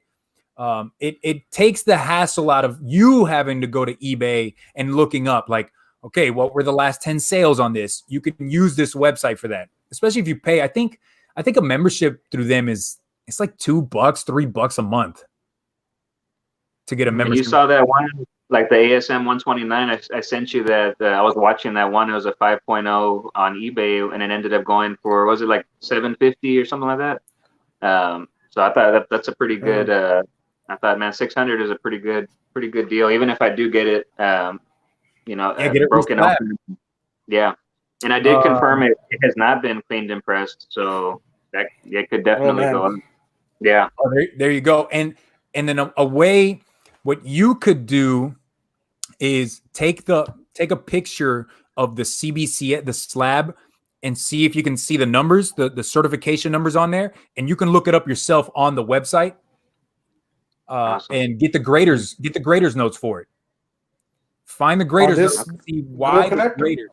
It takes the hassle out of you having to go to eBay and looking up like, okay, what were the last 10 sales on this? You can use this website for that, especially if you pay. I think a membership through them it's like $2, $3 a month to get a membership. You saw that one, like the ASM 129. I sent you that. I was watching that one. It was a 5.0 on eBay, and it ended up going for, was it like $750 or something like that? So I thought that's a pretty good. I thought, man, 600 is a pretty good deal. Even if I do get it, get it broken open. Yeah, and I did confirm it has not been cleaned and pressed, so that it could definitely go on. Yeah. Oh, there you go. And then a way, what you could do is take a picture of the CBC, the slab, and see if you can see the numbers, the certification numbers on there, and you can look it up yourself on the website. Awesome. and get the graders notes for it. Find the graders notes and see why the graders.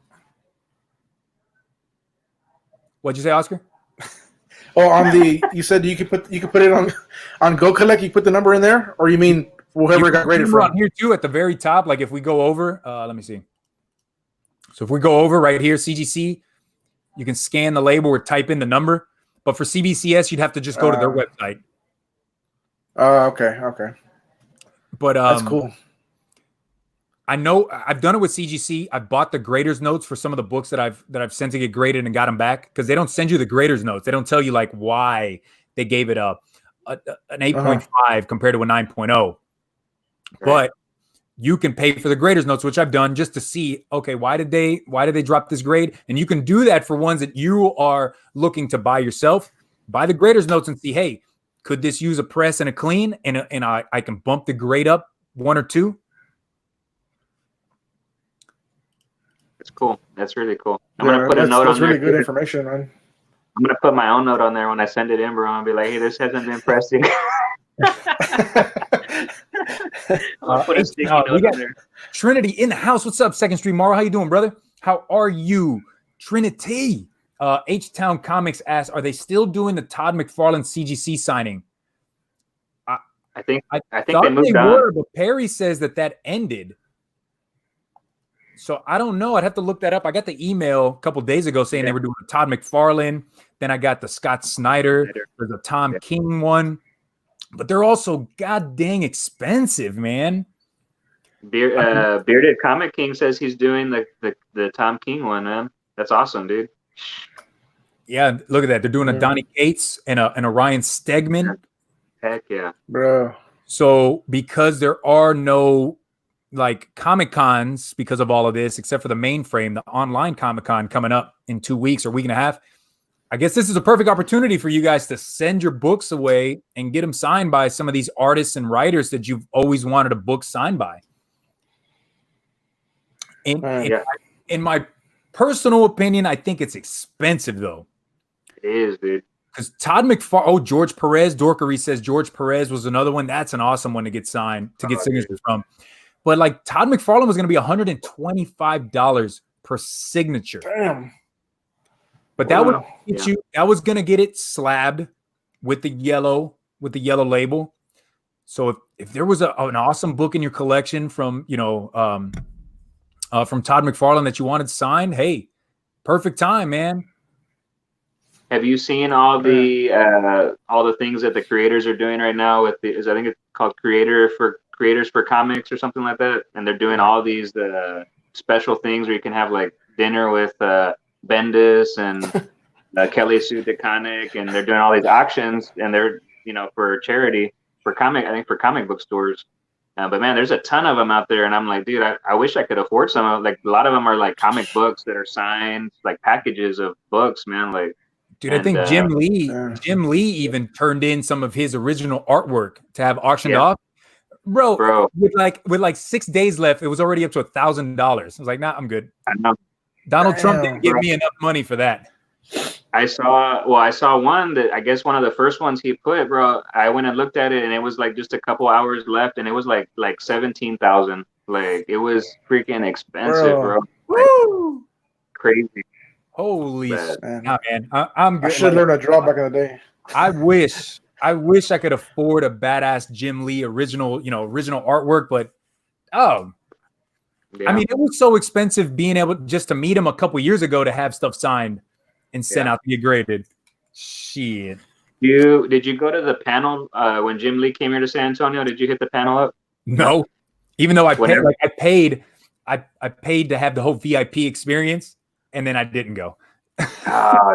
What'd you say, Oscar? Oh, on the you said you could put it on Go Collect. You put the number in there, or you mean whoever got graded from? On here too at the very top. Like if we go over, let me see. So if we go over right here, CGC, you can scan the label or type in the number. But for CBCS, you'd have to just go to their website. Okay. But that's cool. I know I've done it with CGC. I bought the graders notes for some of the books that I've sent to get graded and got them back, because they don't send you the graders notes. They don't tell you like why they gave it an 8.5 compared to a 9.0. But you can pay for the graders notes, which I've done just to see, okay, why did they drop this grade? And you can do that for ones that you are looking to buy yourself. Buy the graders notes and see, hey, could this use a press and a clean? And I can bump the grade up 1 or 2. That's cool. That's really cool. I'm gonna put a note on there. That's really good information, man. I'm gonna put my own note on there when I send it in, bro, and be like, "Hey, this hasn't been pressing." Put a sticky note on there. Trinity in the house. What's up, Second Street Morrow? How you doing, brother? How are you, Trinity? H-Town Comics asks, are they still doing the Todd McFarlane CGC signing? I think thought they moved on. but Perry says that ended. So I don't know. I'd have to look that up. I got the email a couple days ago saying they were doing a Todd McFarlane. Then I got the Scott Snyder. There's a Tom King one. But they're also god dang expensive, man. Bearded Comic King says he's doing the Tom King one, man. That's awesome, dude. Yeah, look at that. They're doing a Donnie Cates and a Ryan Stegman. Heck yeah. Bro. So because there are no like Comic Cons because of all of this, except for the mainframe, the online Comic Con coming up in 2 weeks or week and a half, I guess this is a perfect opportunity for you guys to send your books away and get them signed by some of these artists and writers that you've always wanted a book signed by. In my personal opinion, I think it's expensive though. It is, dude. Because Todd McFarlane, George Perez, Dorkery says George Perez was another one. That's an awesome one to get signed, to get signatures from. But like Todd McFarlane was going to be $125 per signature. Damn. But that would get you. That was going to get it slabbed with the yellow label. So if there was an awesome book in your collection from from Todd McFarlane that you wanted signed, hey, perfect time, man. Have you seen all the things that the creators are doing right now with I think it's called Creators for Comics or something like that, and they're doing all these special things where you can have like dinner with Bendis and Kelly Sue DeConnick, and they're doing all these auctions, and they're for charity for comic book stores. But man, there's a ton of them out there, and I'm like, dude, I wish I could afford some of them. Like a lot of them are like comic books that are signed, like packages of books, man. Like, dude, I think Jim Lee even turned in some of his original artwork to have auctioned off. Bro, with like 6 days left, it was already up to $1,000. I was like, nah, I'm good. I know. Donald Trump didn't give me enough money for that. I saw one that I guess one of the first ones he put, bro. I went and looked at it, and it was like just a couple hours left, and it was like 17,000. Like it was freaking expensive, bro. Woo! Crazy. Holy shit, man! I'm good. I should learn a draw back in the day. I wish I could afford a badass Jim Lee original artwork, but I mean, it was so expensive being able just to meet him a couple years ago to have stuff signed and sent out to get graded. Shit. Did you go to the panel when Jim Lee came here to San Antonio? Did you hit the panel up? No, even though I paid to have the whole VIP experience, and then I didn't go.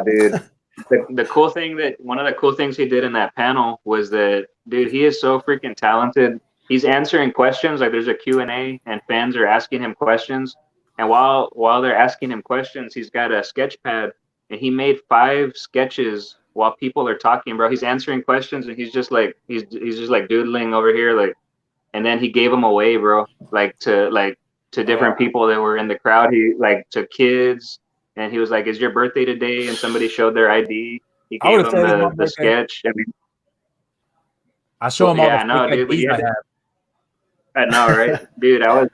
Dude. The cool thing one of the cool things he did in that panel was that, dude, he is so freaking talented. He's answering questions, like there's a Q&A and fans are asking him questions. And while they're asking him questions, he's got a sketch pad and he made 5 sketches while people are talking, bro. He's answering questions and he's just like doodling over here, like, and then he gave them away, bro, to different people that were in the crowd. He to kids. And he was like, "Is your birthday today?" And somebody showed their ID. He gave them the sketch. I mean, I show him all the fake dude, IDs I have. I know, right? Dude, I was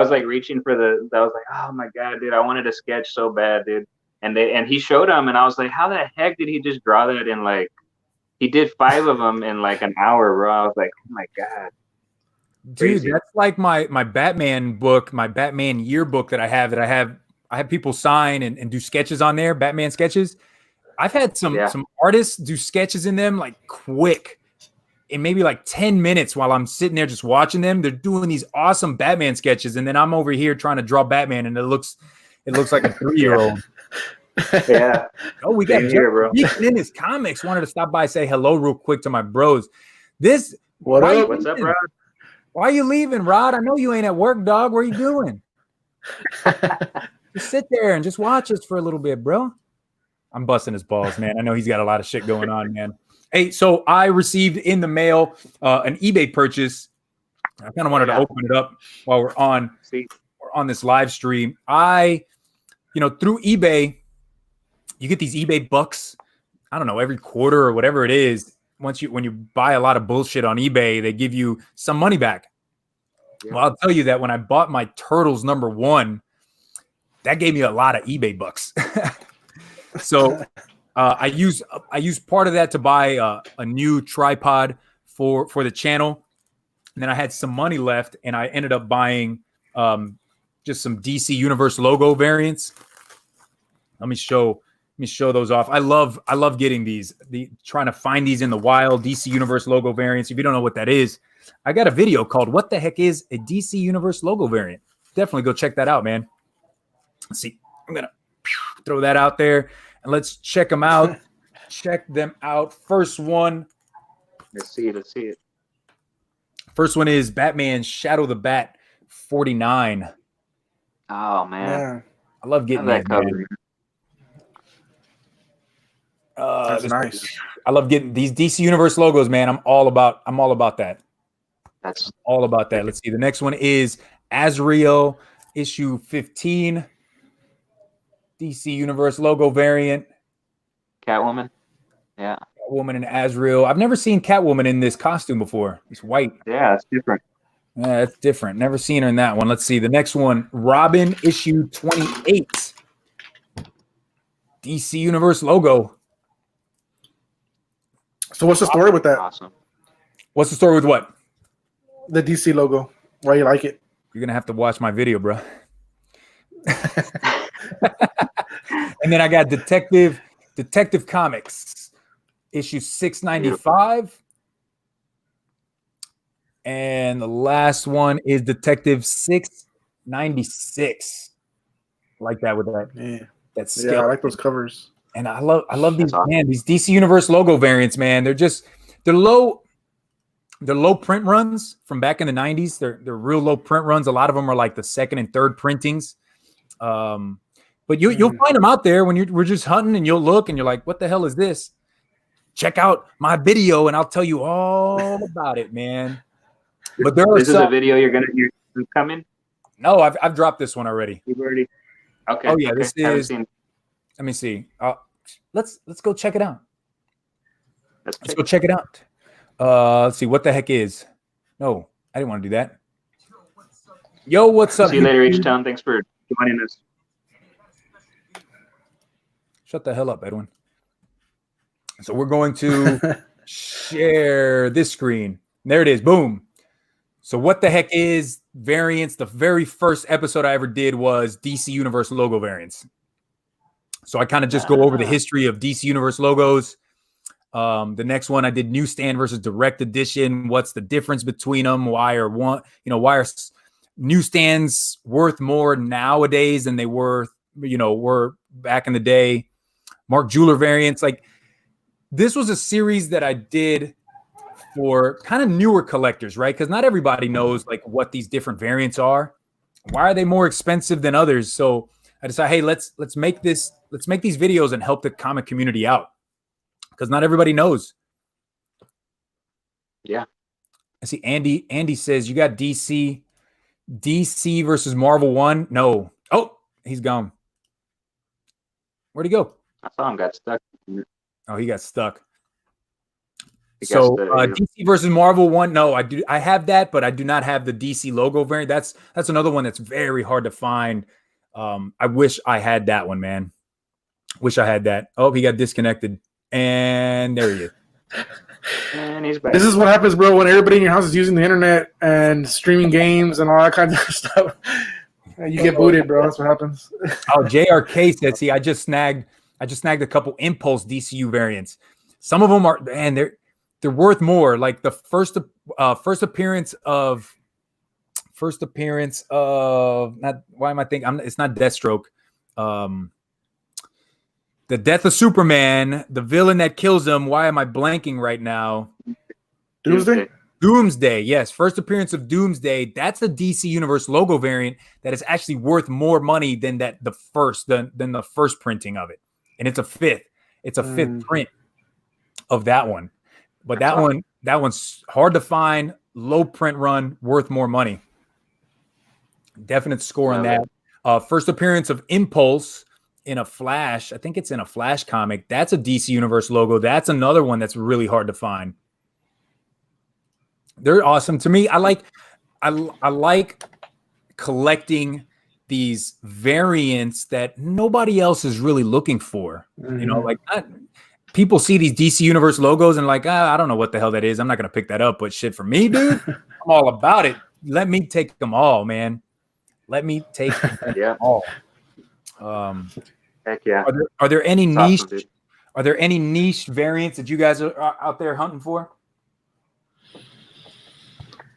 like reaching for I was like, oh my God, dude, I wanted a sketch so bad, dude. And he showed them, and I was like, how the heck did he just draw that in like, he did 5 of them in like an hour, bro. I was like, oh my God. Dude, that's like my Batman book, my Batman yearbook that I have people sign and do sketches on there, Batman sketches. I've had some artists do sketches in them like quick, in maybe like 10 minutes while I'm sitting there just watching them. They're doing these awesome Batman sketches, and then I'm over here trying to draw Batman, and it looks like a 3-year-old. Yeah. Oh, we got Jeff in his comics. Wanted to stop by, say hello real quick to my bros. What's up, bro? Why are you leaving, Rod? I know you ain't at work, dog. What are you doing? Just sit there and just watch us for a little bit, bro. I'm busting his balls, man. I know he's got a lot of shit going on, man. Hey, so I received in the mail an eBay purchase. I kind of wanted to open it up while we're on this live stream. Through eBay, you get these eBay bucks. I don't know, every quarter or whatever it is. When you buy a lot of bullshit on eBay, they give you some money back. Yeah. Well, I'll tell you that when I bought my Turtles #1, that gave me a lot of eBay bucks. So I use part of that to buy a new tripod for the channel, and then I had some money left, and I ended up buying just some DC Universe logo variants. Let me show those off. I love getting these. Trying to find these in the wild, DC Universe logo variants. If you don't know what that is, I got a video called "What the Heck is a DC Universe Logo Variant?" Definitely go check that out, man. Let's see. I'm gonna throw that out there, and let's check them out. Check them out. First one. Let's see it. First one is Batman Shadow the Bat 49. Oh man, I love getting that cover. That's nice. I love getting these DC Universe logos, man. I'm all about that. That's all about that. Let's see. The next one is Azrael issue 15. DC Universe logo variant. Catwoman. Yeah. Catwoman and Azrael. I've never seen Catwoman in this costume before. It's white. Yeah, it's different. Yeah, it's different. Never seen her in that one. Let's see. The next one, Robin issue 28. DC Universe logo. So what's the story with that? Awesome. What's the story with what? The DC logo. Why you like it? You're going to have to watch my video, bro. And then I got Detective Comics, issue 695. And the last one is Detective 696. I like that with that. Yeah. That's I like those covers. And I love these, man, these DC Universe logo variants, man. They're low print runs from back in the 90s. They're real low print runs. A lot of them are like the second and third printings. But you'll find them out there when we're just hunting, and you'll look and you're like, what the hell is this? Check out my video and I'll tell you all about it, man. But this is a video you're coming? No, I've dropped this one already. You've already. Okay. Oh yeah, okay. This is. Let me see. Let's go check it out. Let's go check it out. Let's see what the heck is. No, I didn't want to do that. Yo, what's up? See you later, H-Town. Thanks for joining us. Shut the hell up, Edwin. So we're going to share this screen. There it is. Boom. So what the heck is variants? The very first episode I ever did was DC Universe logo variants. So I kind of just go over the history of DC Universe logos. The next one I did newsstand versus direct edition. What's the difference between them? Why are newsstands worth more nowadays than they were back in the day? Mark Jeweler variants. Like, this was a series that I did for kind of newer collectors, right? Because not everybody knows like what these different variants are. Why are they more expensive than others? So I decided, hey, let's make these videos and help the comic community out, because not everybody knows. Yeah. I see Andy says you got DC versus Marvel 1. No. Oh, he's gone. Where'd he go? I saw him got stuck. Oh, he got stuck. So DC versus Marvel one, no, I have that, but I do not have the DC logo variant. That's another one that's very hard to find. I wish I had that one, man. Wish I had that. Oh, he got disconnected, and there he is. And he's back. This is what happens, bro, when everybody in your house is using the internet and streaming games and all that kind of stuff. You get booted, bro. That's what happens. Oh, JRK said, see, I just snagged a couple Impulse DCU variants. Some of them are, man, they're worth more. Like the first appearance of not, why am I thinking? It's not Deathstroke. The death of Superman, the villain that kills him. Why am I blanking right now? Doomsday, yes. First appearance of Doomsday. That's a DC Universe logo variant that is actually worth more money than the first printing of it. And it's a fifth. It's a fifth print of that one. But that one's hard to find, low print run, worth more money. Definite score on that. First appearance of Impulse in a Flash. I think it's in a Flash comic. That's a DC Universe logo. That's another one that's really hard to find. They're awesome to me. I like collecting these variants that nobody else is really looking for. You know, like people see these DC Universe logos and like, I don't know what the hell that is. I'm not gonna pick that up. But shit, for me, dude, I'm all about it. Let me take them all, man. Let me take them all. Heck yeah. Are there any niche? Awesome, are there any niche variants that you guys are out there hunting for?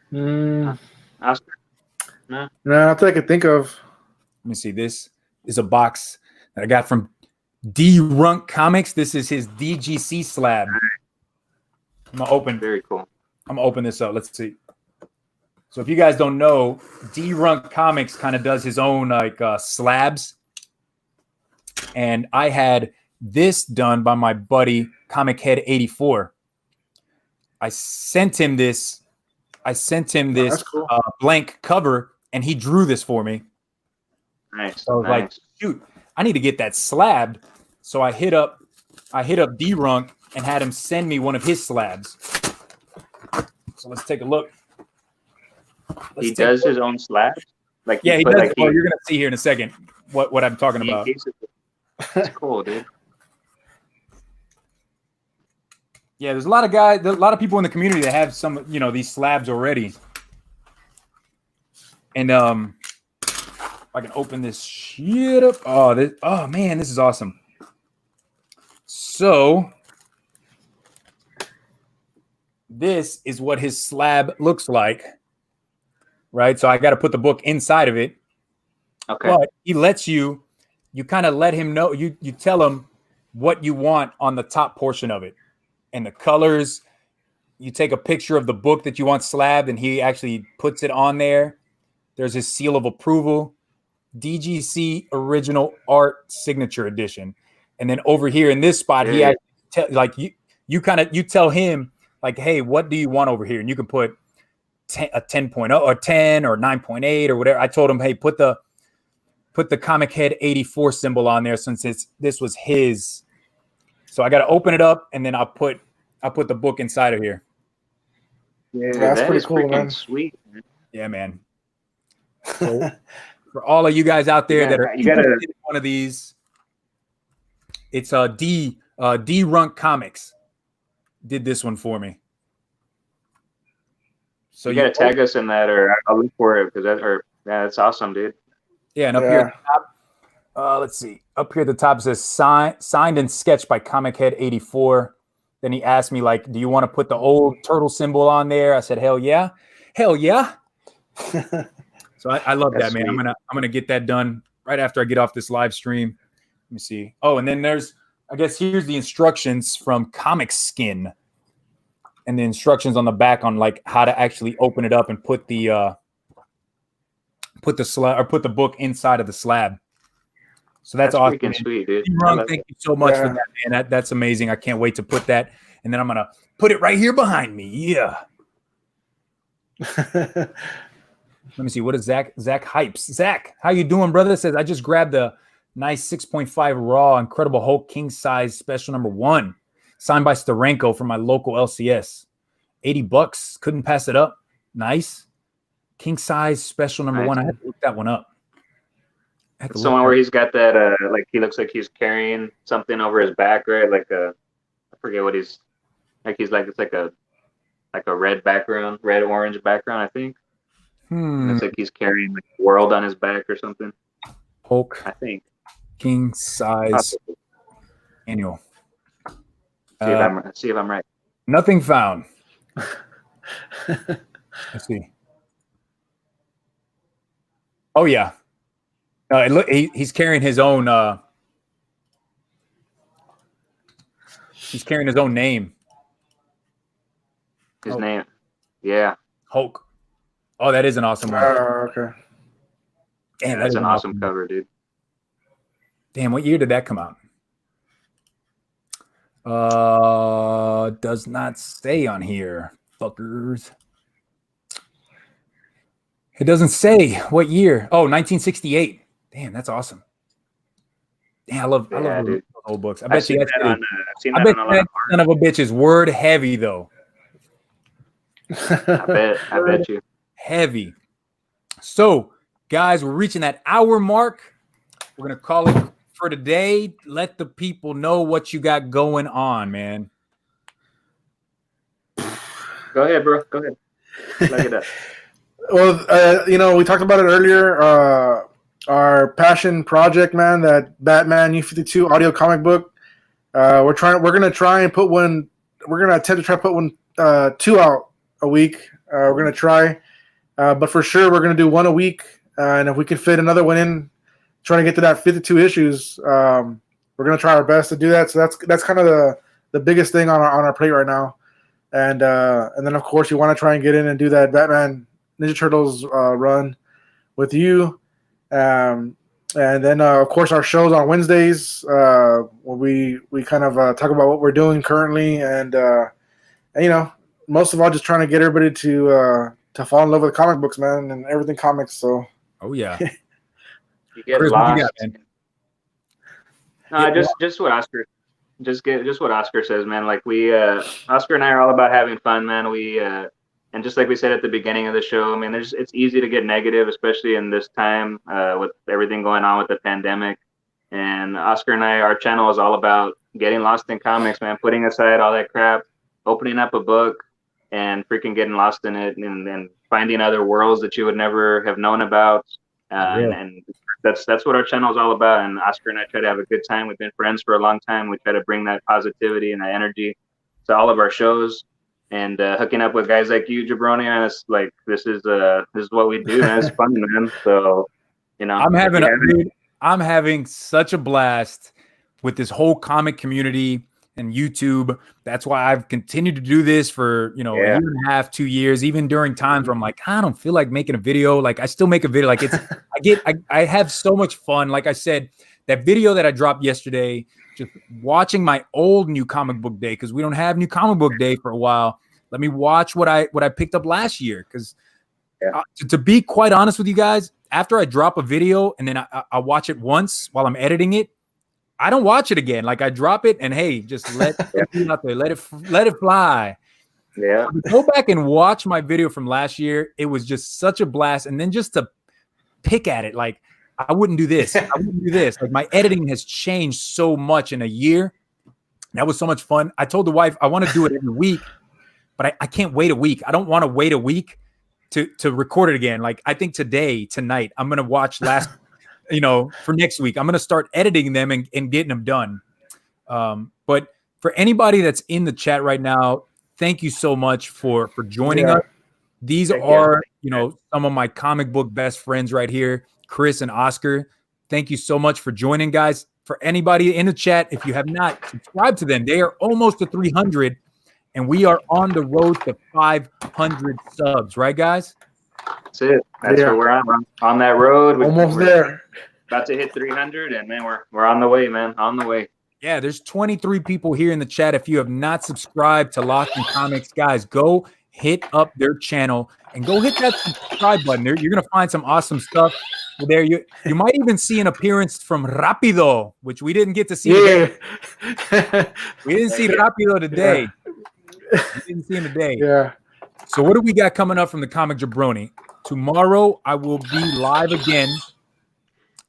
No, nothing I could think of. Let me see. This is a box that I got from D-Runk Comics. This is his DGC slab. I'm gonna open. Very cool. I'm gonna open this up. Let's see. So if you guys don't know, D-Runk Comics kind of does his own like slabs. And I had this done by my buddy Comic Head 84. I sent him this cool. Blank cover, and he drew this for me. Nice. So I was like, shoot, I need to get that slabbed. So I hit up D-Runk and had him send me one of his slabs. So let's take a look. He does his own slabs? Like he does. Like you're gonna see here in a second what I'm talking about. That's cool, dude. Yeah, there's a lot of people in the community that have some, these slabs already. And if I can open this shit up. Oh man, this is awesome. So this is what his slab looks like. Right? So I got to put the book inside of it. Okay. But he lets you kind of let him know, you tell him what you want on the top portion of it. And the colors, you take a picture of the book that you want slabbed, and he actually puts it on there. There's his seal of approval, DGC Original Art Signature Edition. And then over here in this spot, he actually you tell him like, hey, what do you want over here? And you can put a 10.0 or 10 or 9.8 or whatever. I told him, hey, put the Comic Head 84 symbol on there since this was his. So I got to open it up, and then I'll put the book inside of here. Yeah, that's pretty cool, man. Sweet. Man. Yeah, man. So for all of you guys out there that are one of these, it's D-Runk Comics did this one for me. So you gotta tag us in that, or I'll look for it because that's awesome, dude. Yeah, and up here at the top, let's see. Up here at the top it says signed and sketched by Comic Head 84. Then he asked me, like, do you want to put the old turtle symbol on there? I said, hell yeah. Hell yeah. So I love that, man. Sweet. I'm gonna get that done right after I get off this live stream. Let me see. Oh, and then here's the instructions from Comic Skin. And the instructions on the back on like how to actually open it up and put the slab or put the book inside of the slab. So that's awesome. Freaking sweet, dude. Thank you so much for that, man. That's amazing. I can't wait to put that, and then I'm gonna put it right here behind me. Yeah. Let me see. What is Zach Hypes? Zach, how you doing, brother? Says I just grabbed the nice 6.5 raw Incredible Hulk king size special number 1. signed by Steranko from my local LCS. $80. Couldn't pass it up. Nice. King size special number 1. I had to look that one up. It's the one where he's got that like he looks like he's carrying something over his back, right? Like I forget what he's like. He's like it's like a red background, red orange background, I think. It's like he's carrying like a world on his back or something. Hulk, I think. King size annual. See if I'm right. Nothing found. Let's see. Oh yeah. No, he's carrying his own. He's carrying his own name. His name, yeah. Hulk. Oh, that is an awesome one. Okay. Damn, that's an awesome cover, dude. Damn, what year did that come out? Does not say on here, fuckers. It doesn't say what year. Oh, 1968. Damn, that's awesome. Damn, I love those old books. I bet you that's I bet that son of a bitch is word heavy though. I bet you. Heavy. So, guys, we're reaching that hour mark. We're gonna call it for today. Let the people know what you got going on, man. Go ahead, bro. Go ahead. Look it up. Well, we talked about it earlier. Our passion project, man, that Batman U52 audio comic book. We're gonna try and put one. We're gonna attempt to try to put one, 2 out a week. We're gonna try, but for sure we're gonna do 1 a week. And if we can fit another one in, trying to get to that 52 issues, we're gonna try our best to do that. So that's kind of the biggest thing on our plate right now. And then of course you want to try and get in and do that Batman Ninja Turtles run with you. And then of course our shows on Wednesdays, where we kind of talk about what we're doing currently, and most of all just trying to get everybody to fall in love with comic books, man, and everything comics. So yeah. You get Chris, lost. No, just what Oscar. Just what Oscar says, man. Like Oscar and I are all about having fun, man. And just like we said at the beginning of the show, I mean, it's easy to get negative, especially in this time with everything going on with the pandemic. And Oscar and I, our channel is all about getting lost in comics, man. Putting aside all that crap, opening up a book, and freaking getting lost in it, and finding other worlds that you would never have known about. And that's what our channel is all about. And Oscar and I try to have a good time. We've been friends for a long time. We try to bring that positivity and that energy to all of our shows. And hooking up with guys like you, Jabroni, man, it's like this is what we do, man. It's fun, man. So, I'm having such a blast with this whole comic community and YouTube. That's why I've continued to do this for a year and a half, 2 years, even during times where I'm like, I don't feel like making a video. Like I still make a video. Like I have so much fun. Like I said, that video that I dropped yesterday, just watching my old New Comic Book Day, because we don't have New Comic Book Day for a while. Let me watch what I picked up last year. Because to be quite honest with you guys, after I drop a video and then I watch it once while I'm editing it, I don't watch it again. Like I drop it and hey, just let it out there, let it fly. Yeah. Go back and watch my video from last year. It was just such a blast. And then just to pick at it, like I wouldn't do this. I wouldn't do this. Like my editing has changed so much in a year. That was so much fun. I told the wife I want to do it every week, but I can't wait a week. I don't want to wait a week to record it again. Like I think tonight, I'm gonna watch last. For next week, I'm going to start editing them and getting them done. But for anybody that's in the chat right now, thank you so much for joining us. These are, some of my comic book best friends right here, Chris and Oscar. Thank you so much for joining, guys. For anybody in the chat, if you have not subscribed to them, they are almost to 300, and we are on the road to 500 subs. Right, guys? That's it. That's where we're on that road. Almost there. About to hit 300, and man, we're on the way, man. On the way. Yeah, there's 23 people here in the chat. If you have not subscribed to Lost in Comics, guys, go hit up their channel and go hit that subscribe button. You're going to find some awesome stuff there. You might even see an appearance from Rapido, which we didn't get to see today. We didn't see Rapido today. We didn't see him today. Yeah. So what do we got coming up from the Comic Jabroni? Tomorrow I will be live again,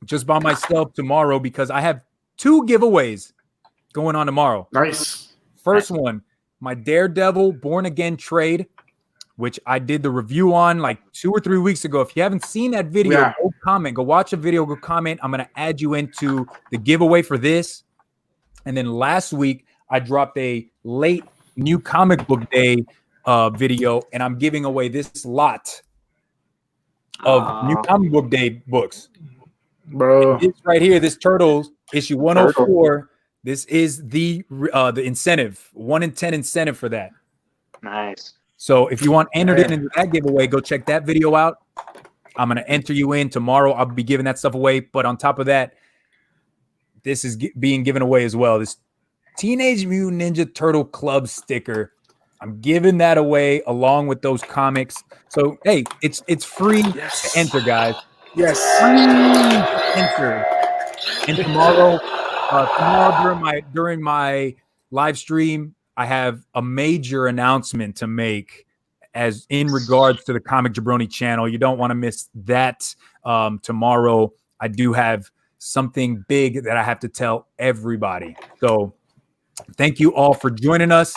just by myself tomorrow, because I have 2 giveaways going on tomorrow. Nice. First one, my Daredevil Born Again trade, which I did the review on like 2 or 3 weeks ago. If you haven't seen that video, go comment, go watch a video, go comment. I'm going to add you into the giveaway for this. And then last week, I dropped a late new comic book day video, and I'm giving away this lot of new comic book day books. Bro. This right here, this Turtles issue 104. This is the incentive, 1 in 10 incentive for that. Nice. So if you want entered into that giveaway, go check that video out. I'm going to enter you in tomorrow. I'll be giving that stuff away. But on top of that, this is being given away as well. This Teenage Mutant Ninja Turtle Club sticker. I'm giving that away along with those comics. So, hey, it's free to enter, guys. Yes. Free to enter. And tomorrow during my live stream, I have a major announcement to make as in regards to the Comic Jabroni channel. You don't want to miss that. Tomorrow, I do have something big that I have to tell everybody. So thank you all for joining us.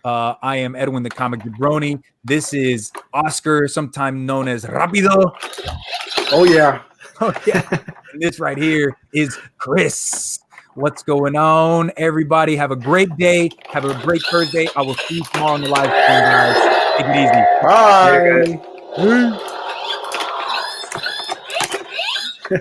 I am Edwin, the Comic Jabroni. This is Oscar, sometime known as Rapido. Oh, yeah. Oh, yeah. And this right here is Chris. What's going on, everybody? Have a great day. Have a great Thursday. I will see you tomorrow on the live stream, guys. Take it easy. Bye. Yeah,